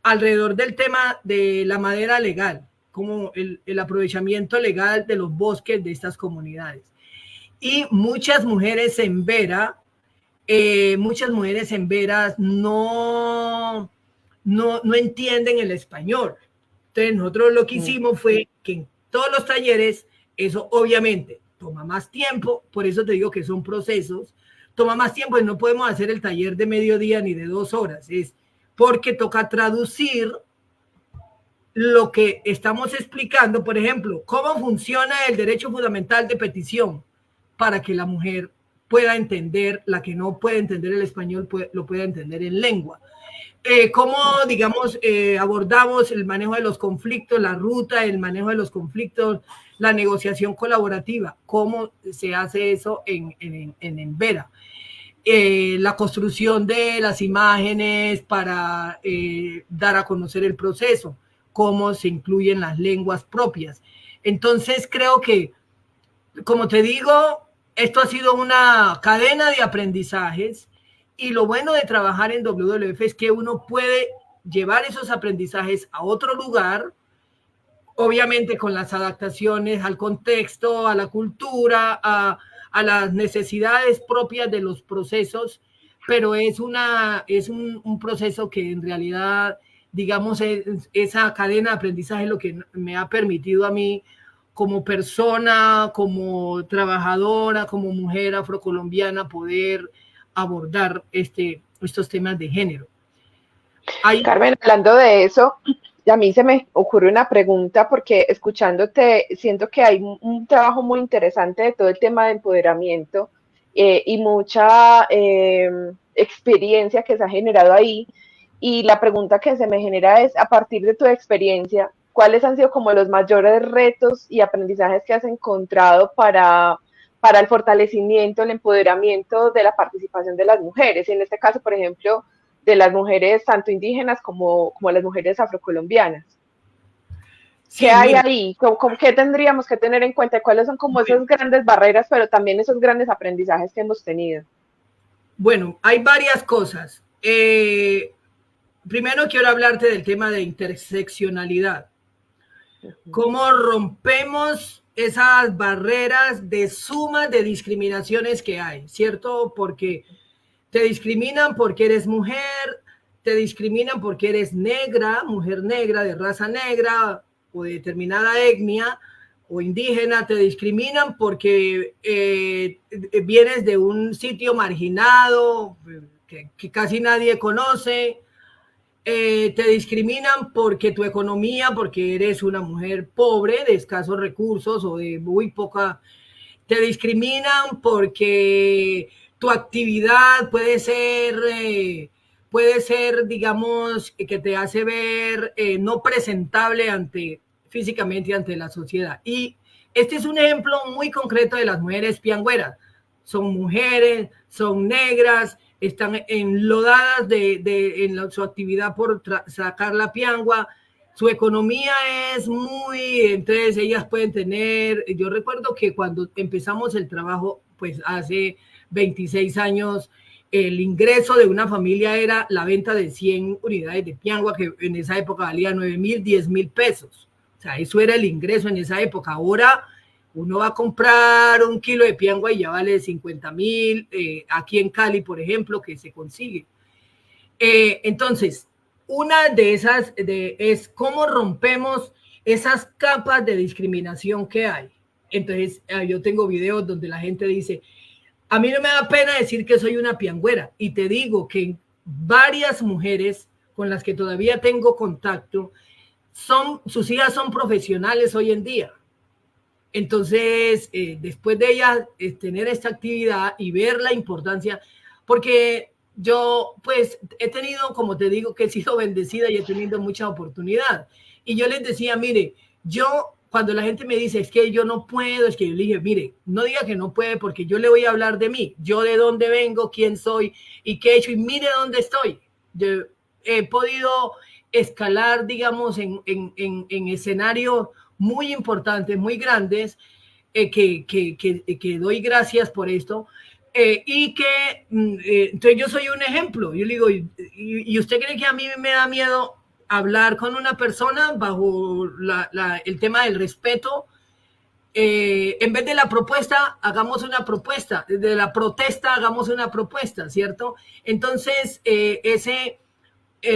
alrededor del tema de la madera legal, como el aprovechamiento legal de los bosques de estas comunidades. Y muchas mujeres en veras no entienden el español. Entonces nosotros lo que hicimos fue que en todos los talleres, eso obviamente toma más tiempo, por eso te digo que son procesos, toma más tiempo y no podemos hacer el taller de mediodía ni de 2 horas, es porque toca traducir lo que estamos explicando, por ejemplo, cómo funciona el derecho fundamental de petición para que la mujer pueda entender, la que no puede entender el español lo pueda entender en lengua. Cómo, digamos, abordamos el manejo de los conflictos, la ruta, el manejo de los conflictos, la negociación colaborativa, cómo se hace eso en Vera. La construcción de las imágenes para dar a conocer el proceso, cómo se incluyen las lenguas propias. Entonces creo que, como te digo, esto ha sido una cadena de aprendizajes y lo bueno de trabajar en WWF es que uno puede llevar esos aprendizajes a otro lugar, obviamente con las adaptaciones al contexto, a la cultura, a las necesidades propias de los procesos, pero es un proceso que en realidad, digamos, esa cadena de aprendizaje es lo que me ha permitido a mí como persona, como trabajadora, como mujer afrocolombiana, poder abordar estos temas de género. Carmen, hablando de eso, a mí se me ocurre una pregunta porque escuchándote siento que hay un trabajo muy interesante de todo el tema de empoderamiento y mucha experiencia que se ha generado ahí. Y la pregunta que se me genera es, a partir de tu experiencia, ¿cuáles han sido como los mayores retos y aprendizajes que has encontrado para el fortalecimiento, el empoderamiento de la participación de las mujeres? Y en este caso, por ejemplo, de las mujeres tanto indígenas como las mujeres afrocolombianas. ¿Qué Sí, hay mira, ahí? ¿Qué tendríamos que tener en cuenta? ¿Cuáles son como esas grandes barreras, pero también esos grandes aprendizajes que hemos tenido? bueno, hay varias cosas. Primero quiero hablarte del tema de interseccionalidad. ¿Cómo rompemos esas barreras de suma de discriminaciones que hay? ¿Cierto? Porque te discriminan porque eres mujer, te discriminan porque eres negra, mujer negra, de raza negra o de determinada etnia o indígena, te discriminan porque vienes de un sitio marginado que casi nadie conoce, te discriminan porque tu economía, porque eres una mujer pobre, de escasos recursos o de muy poca, te discriminan porque tu actividad puede ser, digamos, que te hace ver no presentable físicamente ante la sociedad. Y este es un ejemplo muy concreto de las mujeres piangüeras. Son mujeres, son negras, están enlodadas en su actividad por sacar la piangua. Su economía es muy, entonces ellas pueden tener, yo recuerdo que cuando empezamos el trabajo, pues hace 26 años, el ingreso de una familia era la venta de 100 unidades de piangua, que en esa época valía 9,000, 10,000 pesos. O sea, eso era el ingreso en esa época. Ahora uno va a comprar un kilo de piangua y ya vale 50,000, aquí en Cali, por ejemplo, que se consigue. Entonces, una de esas es cómo rompemos esas capas de discriminación que hay. Entonces, yo tengo videos donde la gente dice, a mí no me da pena decir que soy una piangüera, y te digo que varias mujeres con las que todavía tengo contacto, sus hijas son profesionales hoy en día. Entonces, después de ellas tener esta actividad y ver la importancia, porque yo pues he tenido, como te digo, que he sido bendecida y he tenido mucha oportunidad. Y yo les decía, mire, yo cuando la gente me dice, es que yo no puedo, es que yo le dije, mire, no diga que no puede porque yo le voy a hablar de mí, yo de dónde vengo, quién soy y qué he hecho y mire dónde estoy. Yo he podido escalar, digamos, en escenarios muy importantes, muy grandes, que doy gracias por esto. Entonces yo soy un ejemplo. Yo le digo, ¿y usted cree que a mí me da miedo hablar con una persona bajo el tema del respeto? En vez de la propuesta, hagamos una propuesta, de la protesta, hagamos una propuesta, ¿cierto? Entonces,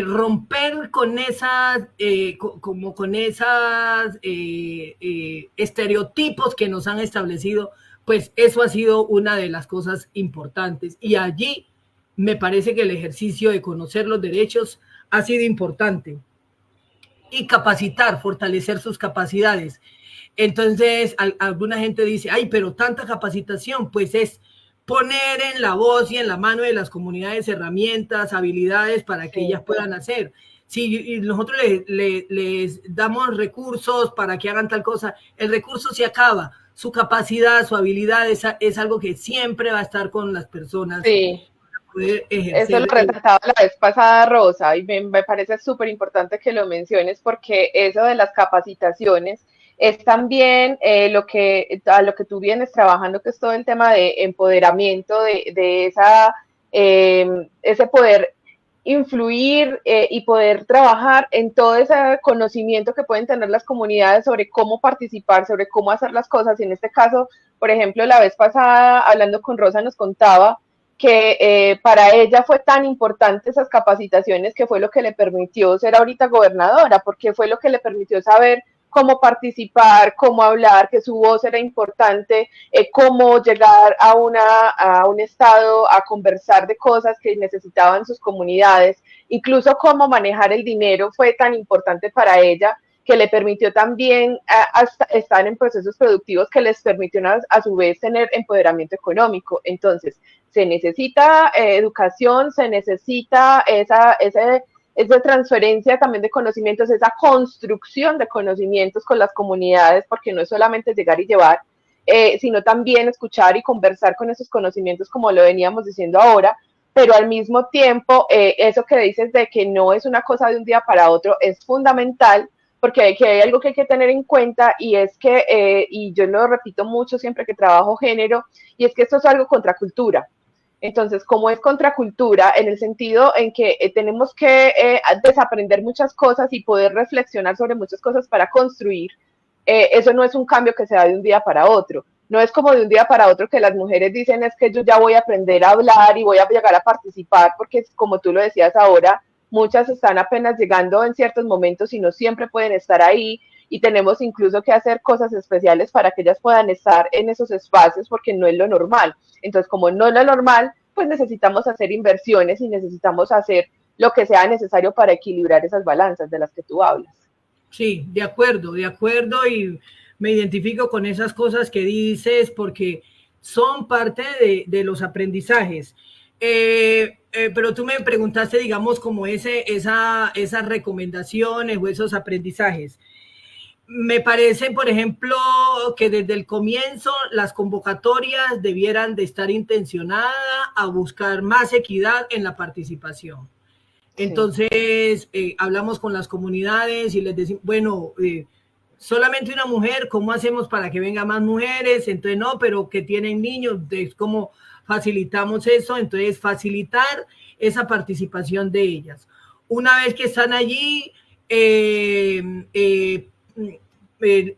romper con esas, como con esas estereotipos que nos han establecido, pues eso ha sido una de las cosas importantes. Y allí me parece que el ejercicio de conocer los derechos ha sido importante. Y capacitar, fortalecer sus capacidades. Entonces, alguna gente dice, ay, pero tanta capacitación, pues es poner en la voz y en la mano de las comunidades herramientas, habilidades para que ellas puedan hacer. Si nosotros les damos recursos para que hagan tal cosa, el recurso se acaba. Su capacidad, su habilidad es algo que siempre va a estar con las personas. Sí. Para poder Eso lo ejercer. resaltaba la vez pasada, Rosa, y me parece súper importante que lo menciones porque eso de las capacitaciones es también a lo que tú vienes trabajando, que es todo el tema de empoderamiento, de ese poder influir y poder trabajar en todo ese conocimiento que pueden tener las comunidades sobre cómo participar, sobre cómo hacer las cosas. Y en este caso, por ejemplo, la vez pasada, hablando con Rosa, nos contaba que para ella fue tan importante esas capacitaciones que fue lo que le permitió ser ahorita gobernadora, porque fue lo que le permitió saber cómo participar, cómo hablar, que su voz era importante, cómo llegar a un estado a conversar de cosas que necesitaban sus comunidades, incluso cómo manejar el dinero fue tan importante para ella que le permitió también estar en procesos productivos que les permitieron a su vez tener empoderamiento económico. Entonces, se necesita educación, se necesita esa transferencia también de conocimientos, esa construcción de conocimientos con las comunidades, porque no es solamente llegar y llevar, sino también escuchar y conversar con esos conocimientos, como lo veníamos diciendo ahora, pero al mismo tiempo, eso que dices de que no es una cosa de un día para otro, es fundamental, porque hay algo que hay que tener en cuenta y es que, y yo lo repito mucho siempre que trabajo género, y es que esto es algo contracultura. Entonces, como es contracultura, en el sentido en que tenemos que desaprender muchas cosas y poder reflexionar sobre muchas cosas para construir, eso no es un cambio que se da de un día para otro. No es como de un día para otro que las mujeres dicen es que yo ya voy a aprender a hablar y voy a llegar a participar, porque como tú lo decías ahora, muchas están apenas llegando en ciertos momentos y no siempre pueden estar ahí y tenemos incluso que hacer cosas especiales para que ellas puedan estar en esos espacios porque no es lo normal. Entonces, como no es lo normal, pues necesitamos hacer inversiones y necesitamos hacer lo que sea necesario para equilibrar esas balanzas de las que tú hablas. Sí, de acuerdo y me identifico con esas cosas que dices porque son parte de los aprendizajes. Pero tú me preguntaste, digamos, como esas recomendaciones o esos aprendizajes. Me parece, por ejemplo, que desde el comienzo las convocatorias debieran de estar intencionadas a buscar más equidad en la participación. Entonces, hablamos con las comunidades y les decimos, bueno, solamente una mujer, ¿cómo hacemos para que vengan más mujeres? Entonces, no, pero que tienen niños, ¿cómo facilitamos eso? Entonces, facilitar esa participación de ellas. Una vez que están allí, el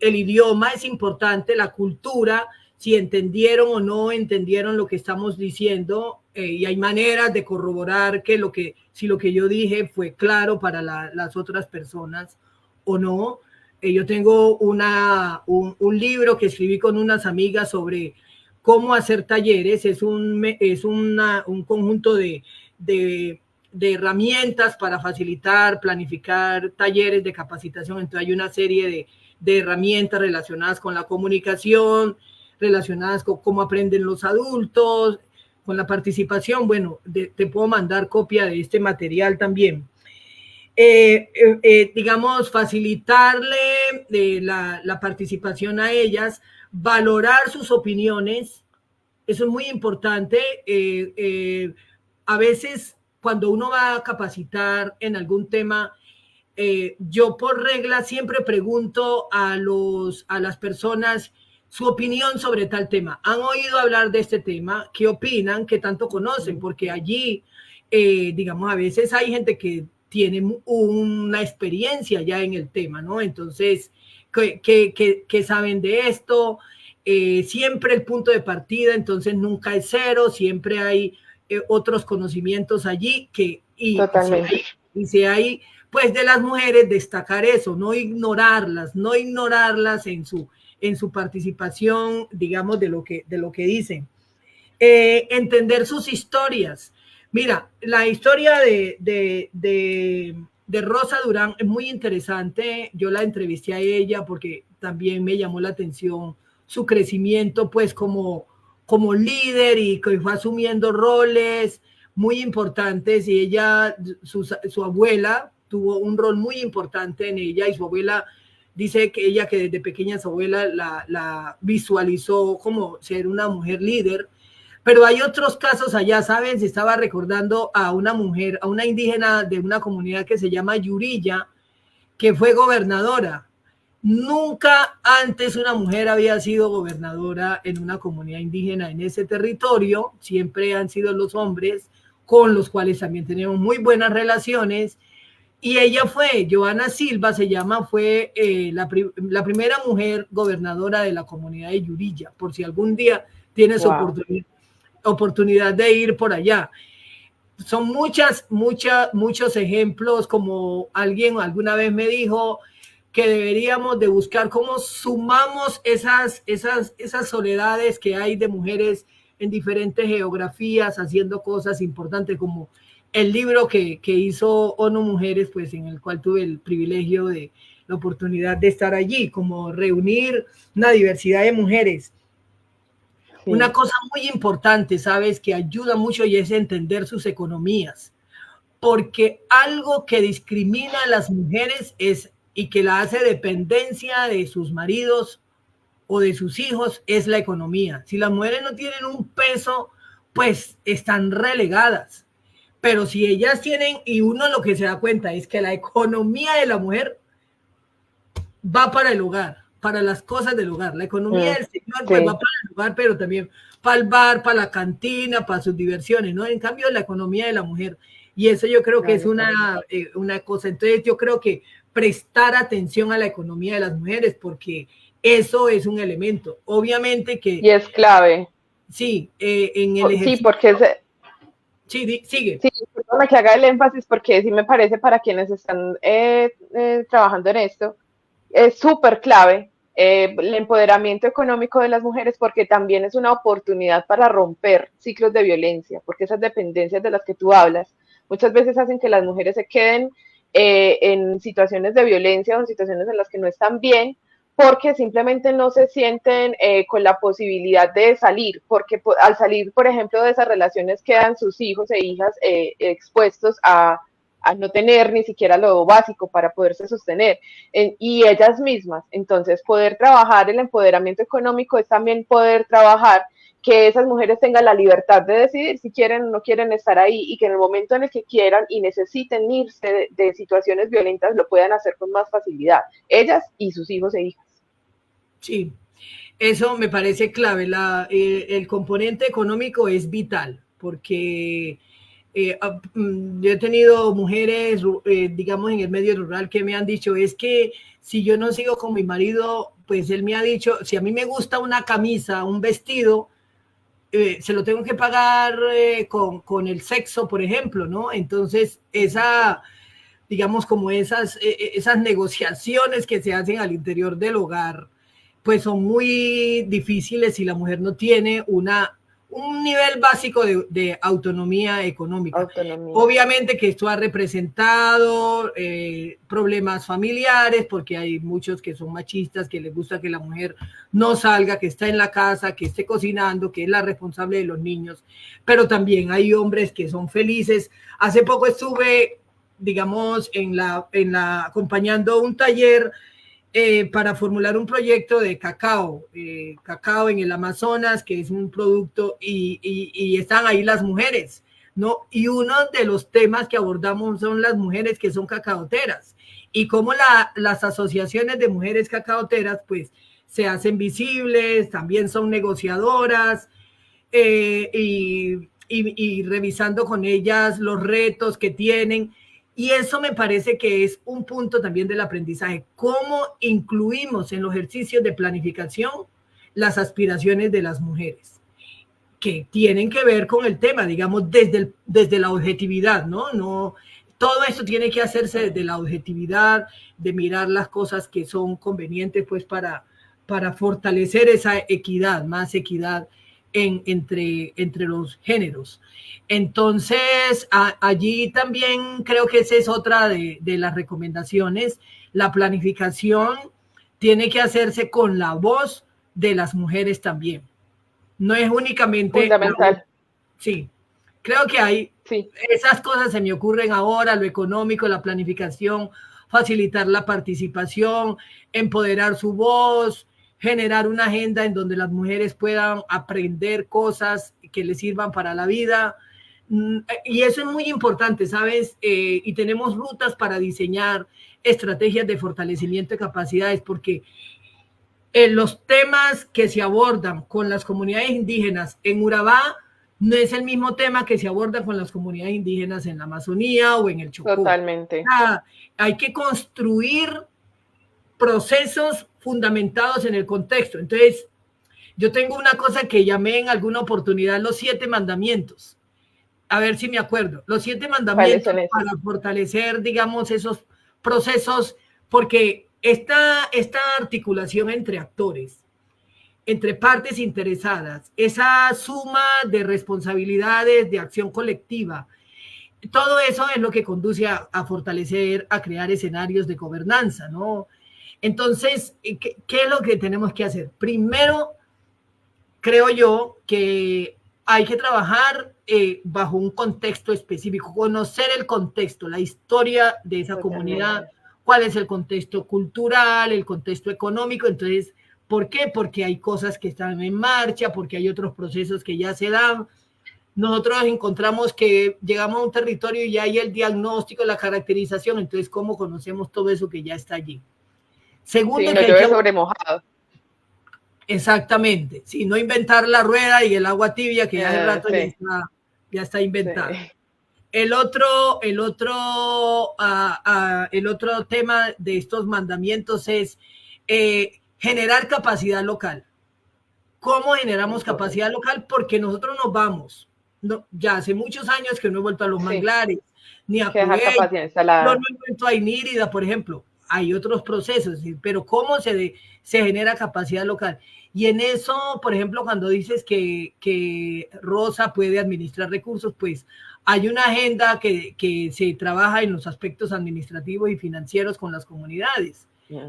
idioma es importante, la cultura, si entendieron o no entendieron lo que estamos diciendo, y hay maneras de corroborar si lo que yo dije fue claro para las otras personas o no. Yo tengo un libro que escribí con unas amigas sobre cómo hacer talleres, es un conjunto de herramientas para facilitar, planificar talleres de capacitación. Entonces hay una serie de herramientas relacionadas con la comunicación, relacionadas con cómo aprenden los adultos, con la participación. Bueno, te puedo mandar copia de este material también. digamos, facilitarle la participación a ellas, valorar sus opiniones. Eso es muy importante. A veces, cuando uno va a capacitar en algún tema, yo por regla siempre pregunto a las personas su opinión sobre tal tema. ¿Han oído hablar de este tema? ¿Qué opinan? ¿Qué tanto conocen? Porque allí, digamos, a veces hay gente que tiene una experiencia ya en el tema, ¿no? Entonces, ¿qué saben de esto? Siempre el punto de partida, entonces nunca es cero, siempre hay otros conocimientos allí Totalmente. y si hay pues de las mujeres destacar eso, no ignorarlas, no ignorarlas en su participación, digamos, de lo que dicen. Entender sus historias. Mira, la historia de Rosa Durán es muy interesante. Yo la entrevisté a ella porque también me llamó la atención su crecimiento, pues como líder y que fue asumiendo roles muy importantes y ella, su abuela tuvo un rol muy importante en ella y su abuela dice que ella que desde pequeña su abuela la visualizó como ser una mujer líder, pero hay otros casos allá, ¿saben? Se estaba recordando a una mujer, a una indígena de una comunidad que se llama Yurilla, que fue gobernadora. Nunca antes una mujer había sido gobernadora en una comunidad indígena en ese territorio, siempre han sido los hombres, con los cuales también tenemos muy buenas relaciones. Y ella fue, Joana Silva se llama, fue la primera mujer gobernadora de la comunidad de Yurilla, por si algún día tienes Wow. oportunidad de ir por allá. Son muchos ejemplos, como alguien alguna vez me dijo que deberíamos de buscar cómo sumamos esas soledades que hay de mujeres en diferentes geografías haciendo cosas importantes, como el libro que hizo ONU Mujeres, pues en el cual tuve el privilegio de la oportunidad de estar allí, como reunir una diversidad de mujeres. Una Sí. cosa muy importante, ¿sabes? Que ayuda mucho y es entender sus economías, porque algo que discrimina a las mujeres es y que la hace dependencia de sus maridos o de sus hijos es la economía. Si las mujeres no tienen un peso, pues están relegadas. Pero si ellas tienen, y uno lo que se da cuenta es que la economía de la mujer va para el hogar, para las cosas del hogar. La economía Mm, del señor pues va sí, para el hogar, pero también para el bar, para la cantina, para sus diversiones, ¿no? En cambio, la economía de la mujer. Y eso yo creo que es claro, claro. una cosa. Entonces yo creo que prestar atención a la economía de las mujeres, porque eso es un elemento. Obviamente que Y es clave. sí, en el Sí, ejercicio, porque es, sí, sigue. sí, perdona que haga el énfasis porque sí me parece para quienes están trabajando en esto, es súper clave el empoderamiento económico de las mujeres porque también es una oportunidad para romper ciclos de violencia, porque esas dependencias de las que tú hablas muchas veces hacen que las mujeres se queden en situaciones de violencia o en situaciones en las que no están bien porque simplemente no se sienten con la posibilidad de salir, porque al salir, por ejemplo, de esas relaciones quedan sus hijos e hijas expuestos a no tener ni siquiera lo básico para poderse sostener y ellas mismas. Entonces, poder trabajar el empoderamiento económico es también poder trabajar que esas mujeres tengan la libertad de decidir si quieren o no quieren estar ahí y que en el momento en el que quieran y necesiten irse de situaciones violentas lo puedan hacer con más facilidad, ellas y sus hijos e hijas. Sí, eso me parece clave. El componente económico es vital porque yo he tenido mujeres, digamos, en el medio rural que me han dicho, es que si yo no sigo con mi marido, pues él me ha dicho, si a mí me gusta una camisa, un vestido, se lo tengo que pagar con el sexo, por ejemplo, ¿no? Entonces, digamos, como esas negociaciones que se hacen al interior del hogar, pues son muy difíciles si la mujer no tiene un nivel básico de autonomía económica. Autonomía. Obviamente que esto ha representado problemas familiares, porque hay muchos que son machistas, que les gusta que la mujer no salga, que está en la casa, que esté cocinando, que es la responsable de los niños, pero también hay hombres que son felices. Hace poco estuve digamos, acompañando un taller para formular un proyecto de cacao, cacao en el Amazonas, que es un producto, y están ahí las mujeres, ¿no? Y uno de los temas que abordamos son las mujeres que son cacaoteras y cómo las asociaciones de mujeres cacaoteras, pues, se hacen visibles, también son negociadoras, y revisando con ellas los retos que tienen. Y eso me parece que es un punto también del aprendizaje. ¿Cómo incluimos en los ejercicios de planificación las aspiraciones de las mujeres? Que tienen que ver con el tema, digamos, desde la objetividad, ¿no? No, todo esto tiene que hacerse desde la objetividad, de mirar las cosas que son convenientes, pues, para fortalecer esa equidad, más equidad entre los géneros. Entonces, allí también creo que esa es otra de las recomendaciones. La planificación tiene que hacerse con la voz de las mujeres también. No es únicamente... Fundamental. Sí, creo que hay... Sí. Esas cosas se me ocurren ahora, lo económico, la planificación, facilitar la participación, empoderar su voz, generar una agenda en donde las mujeres puedan aprender cosas que les sirvan para la vida. Y eso es muy importante, ¿sabes? Y tenemos rutas para diseñar estrategias de fortalecimiento de capacidades, porque los temas que se abordan con las comunidades indígenas en Urabá no es el mismo tema que se aborda con las comunidades indígenas en la Amazonía o en el Chocó. Totalmente. Hay que construir procesos fundamentados en el contexto. Entonces, yo tengo una cosa que llamé en alguna oportunidad los 7 mandamientos. A ver si me acuerdo. Los 7 mandamientos para fortalecer, digamos, esos procesos, porque esta articulación entre actores, entre partes interesadas, esa suma de responsabilidades, de acción colectiva, todo eso es lo que conduce a fortalecer, a crear escenarios de gobernanza, ¿no? Entonces, ¿qué es lo que tenemos que hacer? Primero, creo yo que hay que trabajar bajo un contexto específico, conocer el contexto, la historia de esa comunidad, cuál es el contexto cultural, el contexto económico. Entonces, ¿por qué? Porque hay cosas que están en marcha, porque hay otros procesos que ya se dan. Nosotros encontramos que llegamos a un territorio y ya hay el diagnóstico, la caracterización. Entonces, ¿cómo conocemos todo eso que ya está allí? Segundo, sí, no llueve sobre mojado. Exactamente, sí, no inventar la rueda y el agua tibia, que ya hace rato sí. ya está inventada. Sí. El otro tema de estos mandamientos es generar capacidad local. ¿Cómo generamos capacidad local? Porque nosotros nos vamos. No, ya hace muchos años que no he vuelto a los manglares, ni a Kuwait, no he vuelto a Inírida, por ejemplo. Hay otros procesos, pero ¿cómo se genera capacidad local? Y en eso, por ejemplo, cuando dices que Rosa puede administrar recursos, pues hay una agenda que se trabaja en los aspectos administrativos y financieros con las comunidades,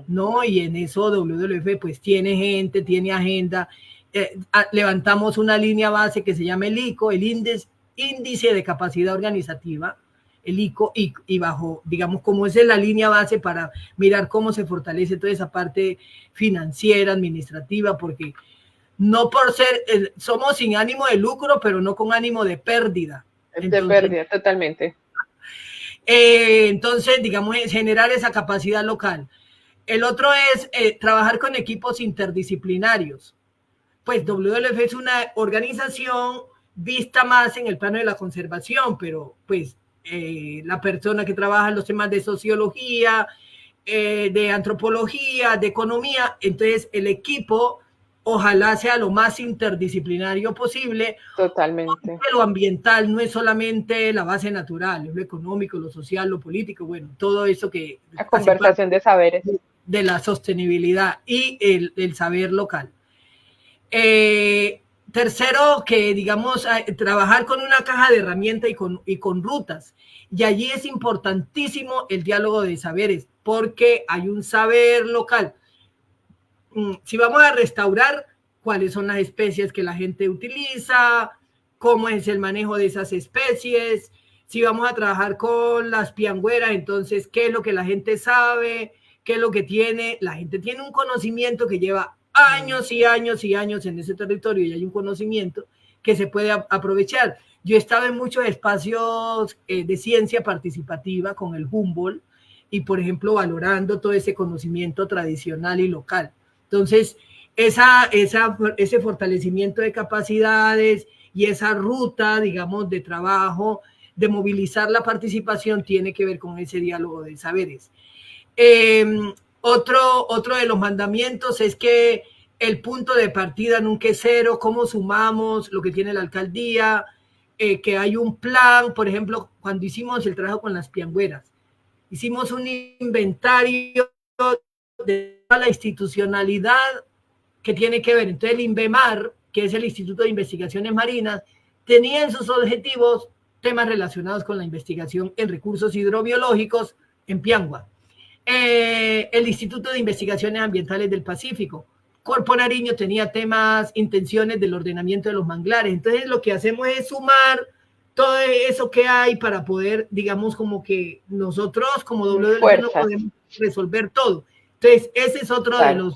¿no? Y en eso WWF pues tiene gente, tiene agenda. Levantamos una línea base que se llama el ICO, el Índice de Capacidad Organizativa, el ICO, y bajo, digamos, como esa es la línea base para mirar cómo se fortalece toda esa parte financiera, administrativa, porque no por ser, somos sin ánimo de lucro, pero no con ánimo de pérdida. De pérdida, totalmente. Entonces, digamos, generar esa capacidad local. El otro es trabajar con equipos interdisciplinarios. Pues WWF es una organización vista más en el plano de la conservación, pero pues la persona que trabaja en los temas de sociología, de antropología, de economía, entonces el equipo ojalá sea lo más interdisciplinario posible. Totalmente. Lo ambiental no es solamente la base natural, es lo económico, lo social, lo político, bueno, todo eso que... La conversación de saberes. De la sostenibilidad y el saber local. Tercero, que digamos, trabajar con una caja de herramientas y con rutas. Y allí es importantísimo el diálogo de saberes, porque hay un saber local. Si vamos a restaurar, cuáles son las especies que la gente utiliza, cómo es el manejo de esas especies, Si vamos a trabajar con las piangüeras, entonces, ¿qué es lo que la gente sabe? ¿Qué es lo que tiene? La gente tiene un conocimiento que lleva años y años y años en ese territorio y hay un conocimiento que se puede aprovechar. Yo he estado en muchos espacios de ciencia participativa con el Humboldt y, por ejemplo, valorando todo ese conocimiento tradicional y local. Entonces, ese fortalecimiento de capacidades y esa ruta, digamos, de trabajo, de movilizar la participación, tiene que ver con ese diálogo de saberes. Eh, otro de los mandamientos es que el punto de partida nunca es cero, cómo sumamos lo que tiene la alcaldía, que hay un plan, por ejemplo, cuando hicimos el trabajo con las piangüeras, hicimos un inventario de toda la institucionalidad que tiene que ver. Entonces el INVEMAR, que es el Instituto de Investigaciones Marinas, tenía en sus objetivos temas relacionados con la investigación en recursos hidrobiológicos en Piangua. El Instituto de Investigaciones Ambientales del Pacífico, Corpo Nariño, tenía temas, intenciones del ordenamiento de los manglares. Entonces lo que hacemos es sumar todo eso que hay para poder, digamos, como que nosotros como WWF no Fuerzas. podemos resolver todo. Entonces ese es otro Claro.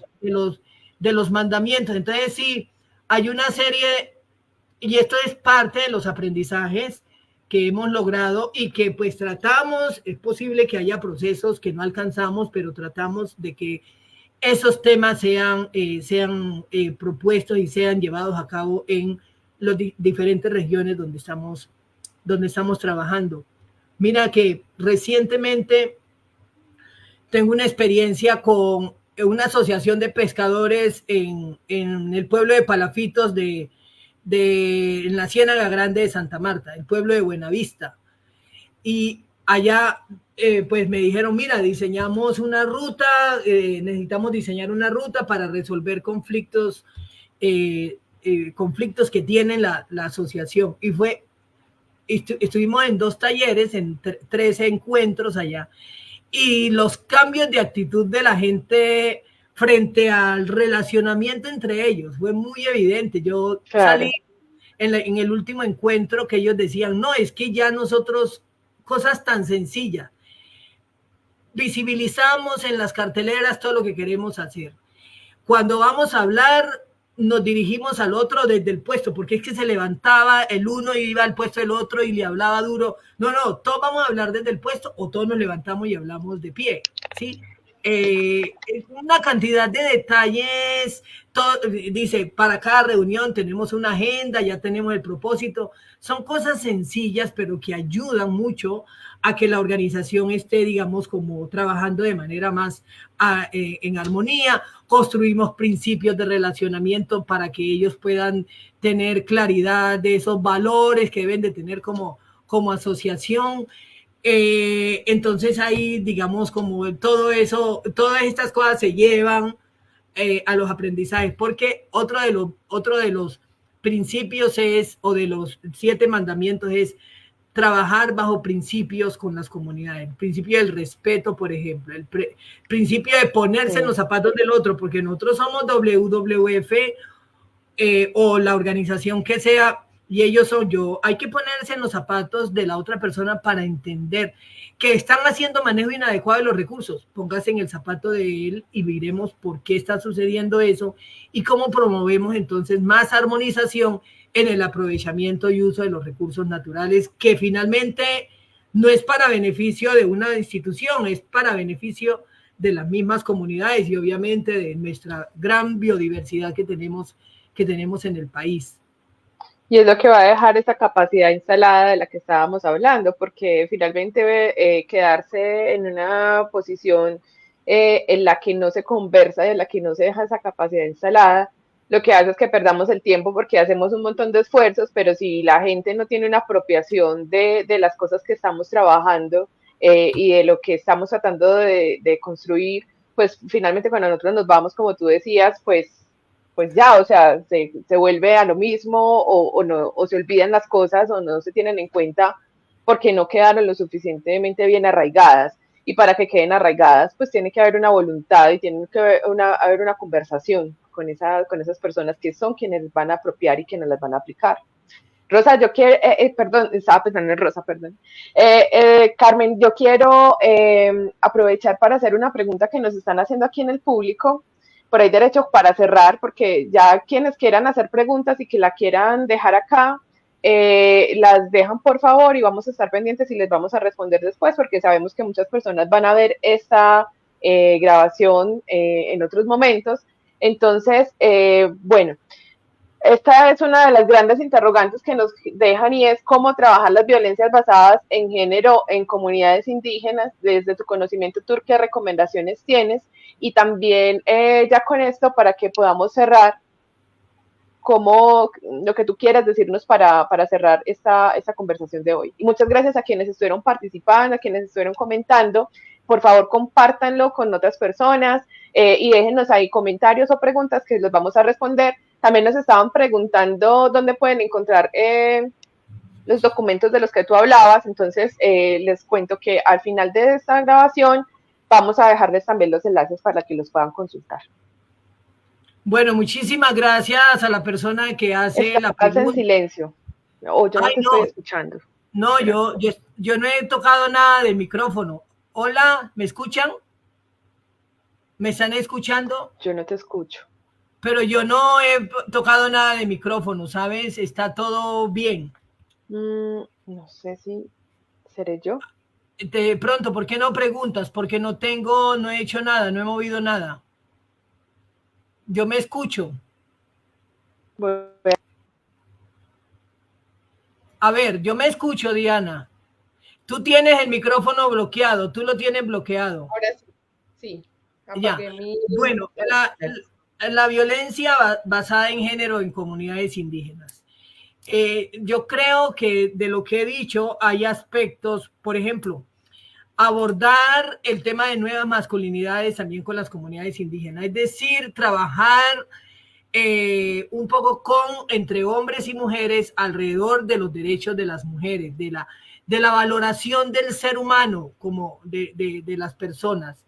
de los mandamientos. Entonces sí, hay una serie, y esto es parte de los aprendizajes que hemos logrado y que pues tratamos, es posible que haya procesos que no alcanzamos, pero tratamos de que esos temas sean propuestos y sean llevados a cabo en las diferentes regiones donde estamos trabajando. Mira que recientemente tengo una experiencia con una asociación de pescadores en el pueblo de Palafitos en la Ciénaga Grande de Santa Marta, el pueblo de Buenavista. Y allá pues me dijeron, mira, diseñamos una ruta, necesitamos diseñar una ruta para resolver conflictos que tiene la asociación. Y estuvimos en 2 talleres, en 13 encuentros allá, y los cambios de actitud de la gente frente al relacionamiento entre ellos fue muy evidente. Yo salí Claro. en el último encuentro que ellos decían, no, es que ya nosotros, cosas tan sencillas, visibilizamos en las carteleras todo lo que queremos hacer. Cuando vamos a hablar, nos dirigimos al otro desde el puesto, porque es que se levantaba el uno y iba al puesto del otro y le hablaba duro. No, no, todos vamos a hablar desde el puesto o todos nos levantamos y hablamos de pie, ¿sí? Una cantidad de detalles, todo, dice, para cada reunión tenemos una agenda, ya tenemos el propósito, son cosas sencillas, pero que ayudan mucho a que la organización esté, digamos, como trabajando de manera más en armonía. Construimos principios de relacionamiento para que ellos puedan tener claridad de esos valores que deben de tener como asociación. Entonces ahí, digamos, como todo eso, todas estas cosas se llevan a los aprendizajes, porque otro de los principios es, o de los 7 mandamientos es trabajar bajo principios con las comunidades. El principio del respeto, por ejemplo, el principio de ponerse en los Sí. zapatos del otro, porque nosotros somos WWF o la organización que sea, y ellos son yo. Hay que ponerse en los zapatos de la otra persona para entender que están haciendo manejo inadecuado de los recursos. Póngase en el zapato de él y veremos por qué está sucediendo eso y cómo promovemos entonces más armonización en el aprovechamiento y uso de los recursos naturales, que finalmente no es para beneficio de una institución, es para beneficio de las mismas comunidades y obviamente de nuestra gran biodiversidad que tenemos en el país. Y es lo que va a dejar esa capacidad instalada de la que estábamos hablando, porque finalmente quedarse en una posición en la que no se conversa y en la que no se deja esa capacidad instalada, lo que hace es que perdamos el tiempo porque hacemos un montón de esfuerzos, pero si la gente no tiene una apropiación de las cosas que estamos trabajando y de lo que estamos tratando de construir, pues finalmente cuando nosotros nos vamos, como tú decías, pues ya, o sea, se vuelve a lo mismo o, no, o se olvidan las cosas o no se tienen en cuenta porque no quedaron lo suficientemente bien arraigadas. Y para que queden arraigadas, pues tiene que haber una voluntad y tiene que haber una conversación con esas personas que son quienes van a apropiar y quienes las van a aplicar. Rosa, yo quiero, perdón, estaba pensando en Rosa, perdón. Carmen, yo quiero aprovechar para hacer una pregunta que nos están haciendo aquí en el público. Por ahí derecho para cerrar, porque ya quienes quieran hacer preguntas y que la quieran dejar acá, las dejan por favor y vamos a estar pendientes y les vamos a responder después, porque sabemos que muchas personas van a ver esta grabación en otros momentos. Entonces, bueno, esta es una de las grandes interrogantes que nos dejan y es cómo trabajar las violencias basadas en género en comunidades indígenas. Desde tu conocimiento, ¿tú qué recomendaciones tienes? Y también ya con esto, para que podamos cerrar, como lo que tú quieras decirnos para cerrar esta conversación de hoy. Y muchas gracias a quienes estuvieron participando, a quienes estuvieron comentando. Por favor, compártanlo con otras personas y déjenos ahí comentarios o preguntas que los vamos a responder. También nos estaban preguntando dónde pueden encontrar los documentos de los que tú hablabas. Entonces, les cuento que al final de esta grabación vamos a dejarles también los enlaces para que los puedan consultar. Bueno, muchísimas gracias a la persona que hace la Estás en pregunta. silencio. O yo no Ay, te estoy no, escuchando. no, yo no he tocado nada del micrófono. Hola, ¿me escuchan? ¿Me están escuchando? Yo no te escucho. Pero yo no he tocado nada de micrófono, ¿sabes? Está todo bien. No sé si seré yo. De pronto, ¿por qué no preguntas? Porque no he hecho nada, no he movido nada. Yo me escucho. A ver, yo me escucho, Diana. Tú tienes el micrófono bloqueado, tú lo tienes bloqueado. Ahora sí. Sí. Ya. Apagué mi. Bueno, la violencia basada en género en comunidades indígenas. Yo creo que de lo que he dicho hay aspectos, por ejemplo, abordar el tema de nuevas masculinidades también con las comunidades indígenas, es decir, trabajar un poco entre hombres y mujeres alrededor de los derechos de las mujeres, de la valoración del ser humano como de las personas.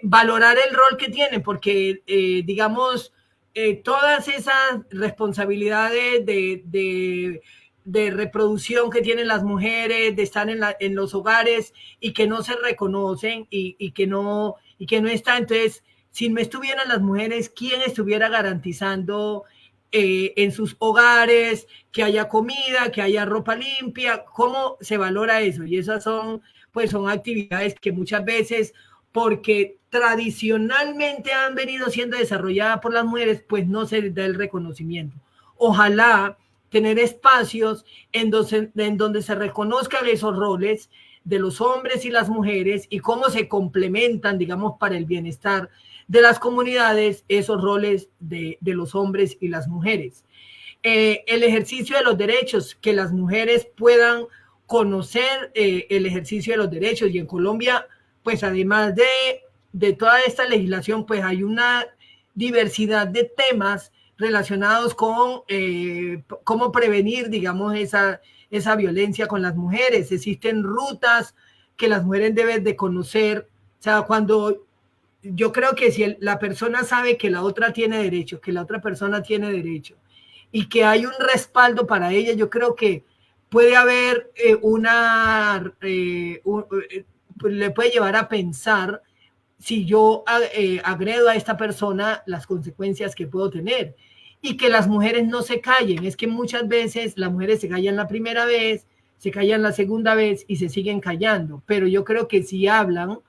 Valorar el rol que tienen, porque digamos, todas esas responsabilidades de reproducción que tienen las mujeres, de estar en los hogares y que no se reconocen y que no está. Entonces, si no estuvieran las mujeres, ¿quién estuviera garantizando en sus hogares que haya comida, que haya ropa limpia? ¿Cómo se valora eso? Y esas son actividades que muchas veces, porque tradicionalmente han venido siendo desarrolladas por las mujeres, pues no se les da el reconocimiento. Ojalá tener espacios en donde se reconozcan esos roles de los hombres y las mujeres y cómo se complementan, digamos, para el bienestar de las comunidades, esos roles de los hombres y las mujeres. El ejercicio de los derechos, que las mujeres puedan conocer el ejercicio de los derechos. Y en Colombia, pues además de toda esta legislación, pues hay una diversidad de temas relacionados con cómo prevenir, digamos, esa violencia con las mujeres. Existen rutas que las mujeres deben de conocer. O sea, cuando yo creo que si la persona sabe que la otra tiene derecho, que la otra persona tiene derecho y que hay un respaldo para ella, yo creo que puede haber le puede llevar a pensar, si yo agredo a esta persona, las consecuencias que puedo tener. Y que las mujeres no se callen. Es que muchas veces las mujeres se callan la primera vez, se callan la segunda vez y se siguen callando. Pero yo creo que si hablan,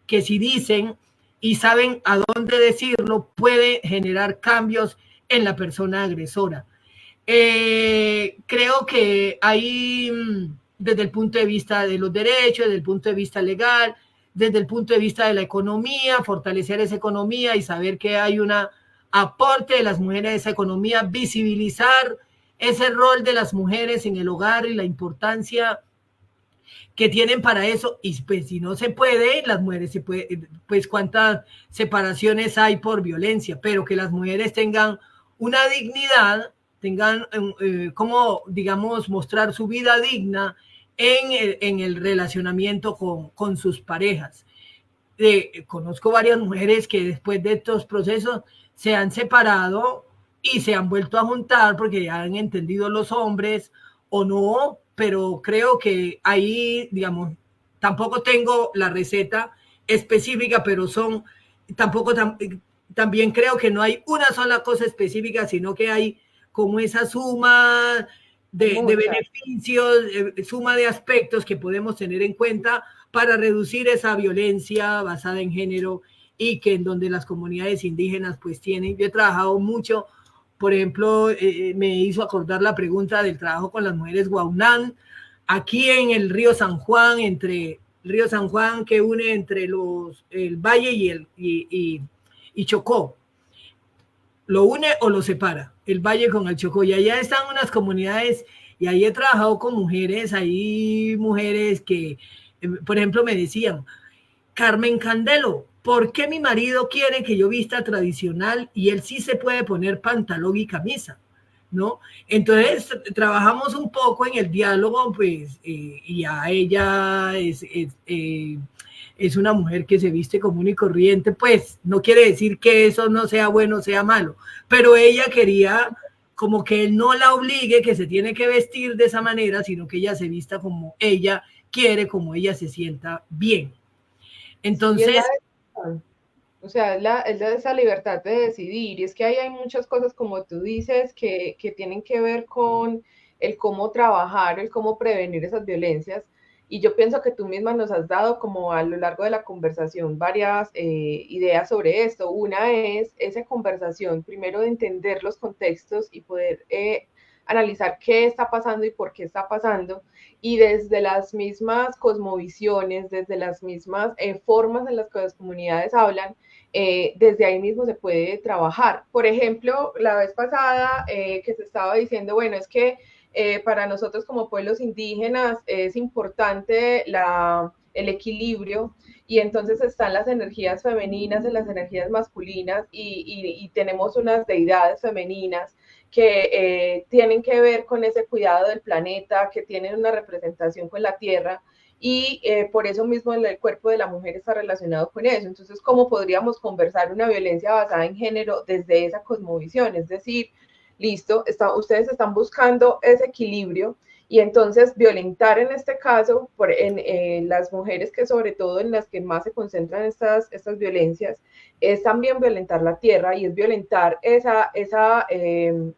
que si dicen y saben a dónde decirlo, puede generar cambios en la persona agresora. Creo que hay, desde el punto de vista de los derechos, desde el punto de vista legal, desde el punto de vista de la economía, fortalecer esa economía y saber que hay un aporte de las mujeres a esa economía, visibilizar ese rol de las mujeres en el hogar y la importancia que tienen para eso. Y pues si no se puede, las mujeres se puede, pues cuántas separaciones hay por violencia, pero que las mujeres tengan una dignidad, tengan como, digamos, mostrar su vida digna en el relacionamiento con sus parejas. Conozco varias mujeres que después de estos procesos se han separado y se han vuelto a juntar porque ya han entendido los hombres o no, pero creo que ahí, digamos, tampoco tengo la receta específica, pero tampoco también creo que no hay una sola cosa específica, sino que hay como esa suma de beneficios, suma de aspectos que podemos tener en cuenta para reducir esa violencia basada en género y que en donde las comunidades indígenas pues tienen. Yo he trabajado mucho, por ejemplo, me hizo acordar la pregunta del trabajo con las mujeres Guaunán, aquí en el río San Juan, entre el río San Juan que une entre el Valle y Chocó. Lo une o lo separa, el Valle con el Chocó. Y allá están unas comunidades, y ahí he trabajado con mujeres, hay mujeres que, por ejemplo, me decían, Carmen Candelo, ¿por qué mi marido quiere que yo vista tradicional y él sí se puede poner pantalón y camisa? ¿No? Entonces trabajamos un poco en el diálogo, pues, y a ella es una mujer que se viste común y corriente, pues no quiere decir que eso no sea bueno o sea malo, pero ella quería como que él no la obligue que se tiene que vestir de esa manera, sino que ella se vista como ella quiere, como ella se sienta bien. Entonces, o sea, es esa libertad de decidir. Y es que ahí hay muchas cosas, como tú dices, que tienen que ver con el cómo trabajar, el cómo prevenir esas violencias. Y yo pienso que tú misma nos has dado como a lo largo de la conversación varias ideas sobre esto. Una es esa conversación, primero de entender los contextos y poder analizar qué está pasando y por qué está pasando. Y desde las mismas cosmovisiones, desde las mismas formas en las que las comunidades hablan, desde ahí mismo se puede trabajar. Por ejemplo, la vez pasada que se estaba diciendo, bueno, es que para nosotros como pueblos indígenas es importante el equilibrio, y entonces están las energías femeninas y las energías masculinas, y tenemos unas deidades femeninas que tienen que ver con ese cuidado del planeta, que tienen una representación con la tierra, y por eso mismo el cuerpo de la mujer está relacionado con eso. Entonces, ¿cómo podríamos conversar una violencia basada en género desde esa cosmovisión? Es decir, listo, ustedes están buscando ese equilibrio, y entonces violentar en este caso en las mujeres, que sobre todo en las que más se concentran estas violencias, es también violentar la tierra, y es violentar esa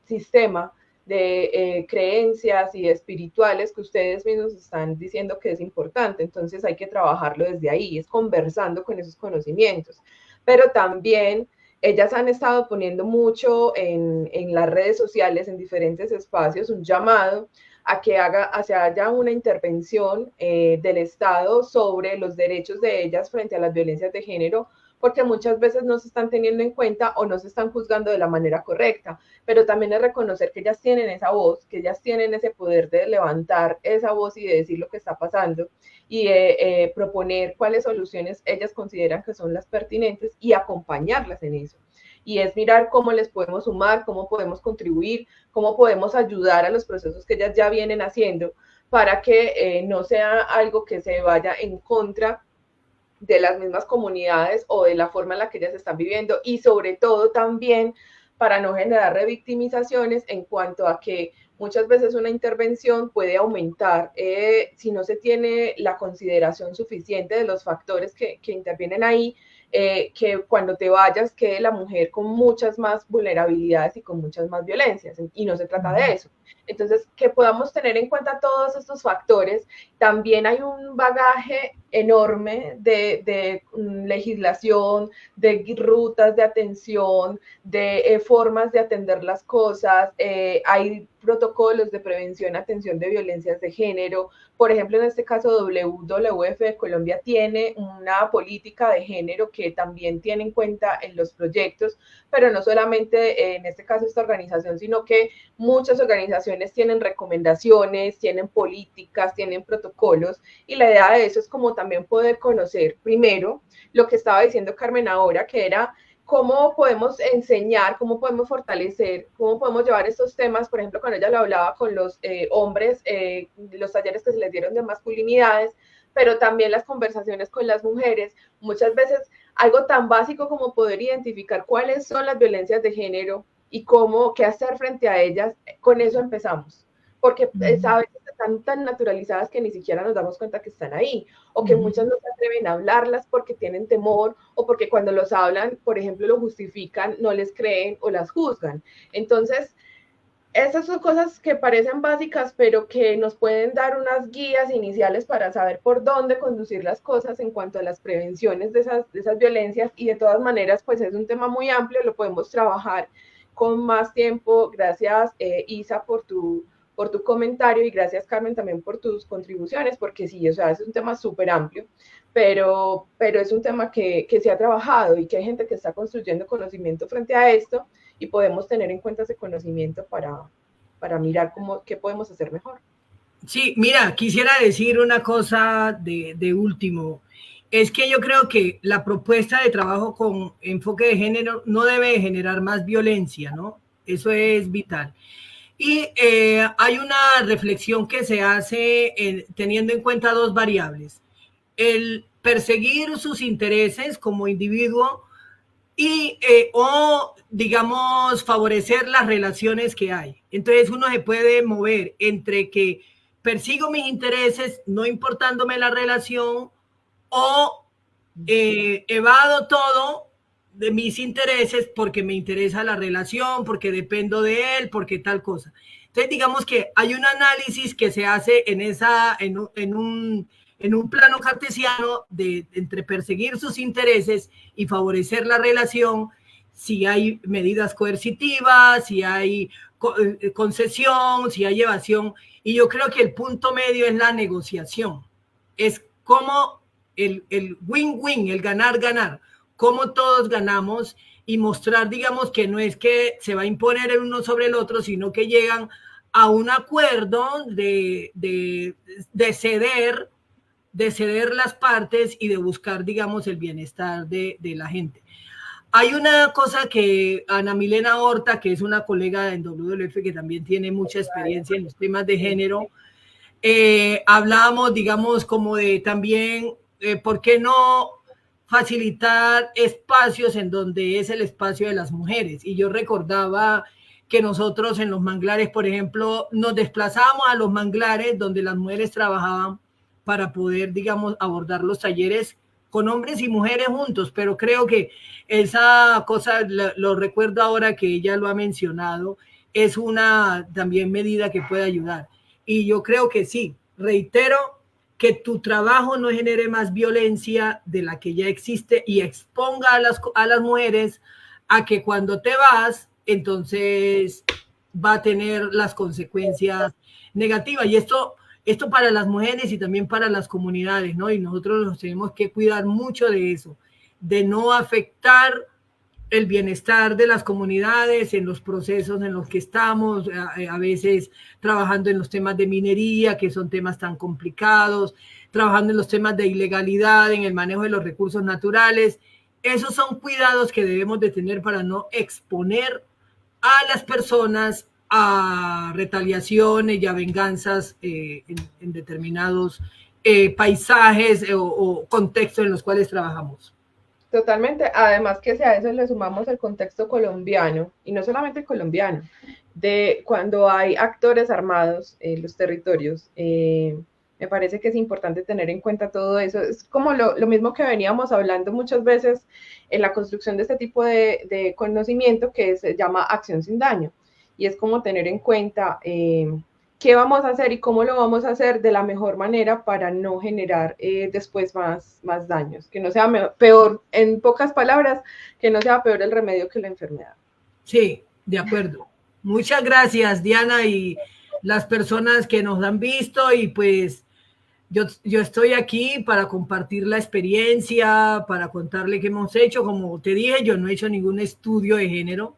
sistema de creencias y espirituales que ustedes mismos están diciendo que es importante. Entonces hay que trabajarlo desde ahí, es conversando con esos conocimientos. Pero también ellas han estado poniendo mucho en las redes sociales, en diferentes espacios, un llamado a que haya una intervención del Estado sobre los derechos de ellas frente a las violencias de género, porque muchas veces no se están teniendo en cuenta o no se están juzgando de la manera correcta. Pero también es reconocer que ellas tienen esa voz, que ellas tienen ese poder de levantar esa voz y de decir lo que está pasando, y proponer cuáles soluciones ellas consideran que son las pertinentes y acompañarlas en eso. Y es mirar cómo les podemos sumar, cómo podemos contribuir, cómo podemos ayudar a los procesos que ellas ya vienen haciendo, para que no sea algo que se vaya en contra de las mismas comunidades o de la forma en la que ellas están viviendo, y sobre todo también para no generar revictimizaciones en cuanto a que muchas veces una intervención puede aumentar si no se tiene la consideración suficiente de los factores que intervienen ahí, que cuando te vayas quede la mujer con muchas más vulnerabilidades y con muchas más violencias, y no se trata de eso. Entonces, que podamos tener en cuenta todos estos factores. También hay un bagaje enorme de legislación, de rutas de atención, de formas de atender las cosas. Hay protocolos de prevención, atención de violencias de género. Por ejemplo, en este caso, WWF de Colombia tiene una política de género que también tiene en cuenta en los proyectos, pero no solamente en este caso esta organización, sino que muchas organizaciones tienen recomendaciones, tienen políticas, tienen protocolos, y la idea de eso es como también poder conocer primero lo que estaba diciendo Carmen ahora, que era cómo podemos enseñar, cómo podemos fortalecer, cómo podemos llevar estos temas. Por ejemplo, cuando ella lo hablaba con los hombres, los talleres que se les dieron de masculinidades, pero también las conversaciones con las mujeres, muchas veces algo tan básico como poder identificar cuáles son las violencias de género, y qué hacer frente a ellas, con eso empezamos. Porque a veces están tan naturalizadas que ni siquiera nos damos cuenta que están ahí, o que muchas no se atreven a hablarlas porque tienen temor, o porque cuando los hablan, por ejemplo, lo justifican, no les creen o las juzgan. Entonces, esas son cosas que parecen básicas, pero que nos pueden dar unas guías iniciales para saber por dónde conducir las cosas en cuanto a las prevenciones de esas violencias. Y de todas maneras, pues es un tema muy amplio, lo podemos trabajar con más tiempo. Gracias, Isa, por tu comentario, y gracias, Carmen, también por tus contribuciones, porque sí, o sea, es un tema súper amplio, pero es un tema que se ha trabajado y que hay gente que está construyendo conocimiento frente a esto, y podemos tener en cuenta ese conocimiento para mirar qué podemos hacer mejor. Sí, mira, quisiera decir una cosa de último. Es que yo creo que la propuesta de trabajo con enfoque de género no debe generar más violencia, ¿no? Eso es vital. Y hay una reflexión que se hace teniendo en cuenta dos variables. El perseguir sus intereses como individuo y o digamos favorecer las relaciones que hay. Entonces uno se puede mover entre que persigo mis intereses no importándome la relación o evado todo de mis intereses porque me interesa la relación, porque dependo de él, porque tal cosa. Entonces digamos que hay un análisis que se hace en un plano cartesiano entre perseguir sus intereses y favorecer la relación, si hay medidas coercitivas, si hay concesión, si hay evasión. Y yo creo que el punto medio es la negociación. Es como el win-win, el ganar-ganar, cómo todos ganamos y mostrar, digamos, que no es que se va a imponer el uno sobre el otro, sino que llegan a un acuerdo de ceder las partes y de buscar, digamos, el bienestar de la gente. Hay una cosa que Ana Milena Horta, que es una colega en WWF que también tiene mucha experiencia en los temas de género, hablamos, digamos, como de también, ¿por qué no facilitar espacios en donde es el espacio de las mujeres? Y yo recordaba que nosotros en los manglares, por ejemplo, nos desplazábamos a los manglares donde las mujeres trabajaban para poder, digamos, abordar los talleres con hombres y mujeres juntos, pero creo que esa cosa, lo recuerdo ahora que ella lo ha mencionado, es una también medida que puede ayudar. Y yo creo que sí, reitero, que tu trabajo no genere más violencia de la que ya existe y exponga a las mujeres a que cuando te vas, entonces va a tener las consecuencias negativas. Y esto para las mujeres y también para las comunidades, ¿no? Y nosotros nos tenemos que cuidar mucho de eso, de no afectar el bienestar de las comunidades en los procesos en los que estamos, a veces trabajando en los temas de minería, que son temas tan complicados, trabajando en los temas de ilegalidad, en el manejo de los recursos naturales. Esos son cuidados que debemos de tener para no exponer a las personas a retaliaciones y a venganzas en determinados paisajes o contextos en los cuales trabajamos. Totalmente, además que si a eso le sumamos el contexto colombiano, y no solamente colombiano, de cuando hay actores armados en los territorios, me parece que es importante tener en cuenta todo eso. Es como lo mismo que veníamos hablando muchas veces en la construcción de este tipo de conocimiento que se llama acción sin daño, y es como tener en cuenta qué vamos a hacer y cómo lo vamos a hacer de la mejor manera para no generar después más daños, que no sea peor, en pocas palabras, que no sea peor el remedio que la enfermedad. Sí, de acuerdo. Muchas gracias, Diana, y las personas que nos han visto, y pues yo estoy aquí para compartir la experiencia, para contarle qué hemos hecho. Como te dije, yo no he hecho ningún estudio de género.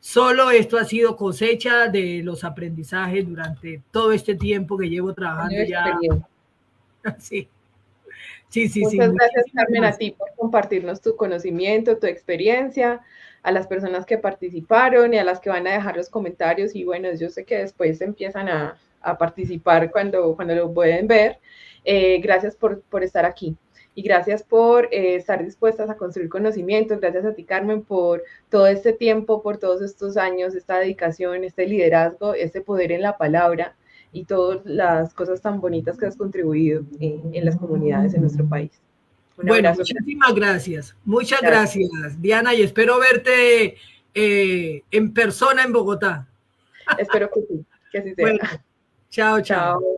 Solo esto ha sido cosecha de los aprendizajes durante todo este tiempo que llevo trabajando ya. Sí, sí, sí. Muchas sí. Gracias, Carmen, a ti por compartirnos tu conocimiento, tu experiencia, a las personas que participaron y a las que van a dejar los comentarios. Y bueno, yo sé que después empiezan a participar cuando lo pueden ver. Gracias por estar aquí. Y gracias por estar dispuestas a construir conocimientos. Gracias a ti, Carmen, por todo este tiempo, por todos estos años, esta dedicación, este liderazgo, este poder en la palabra y todas las cosas tan bonitas que has contribuido en las comunidades en nuestro país. Un Bueno, abrazo. muchísimas gracias. Muchas Gracias. gracias, Diana, y espero verte en persona en Bogotá. Espero que sí sea. Bueno, chao, chao. Chao.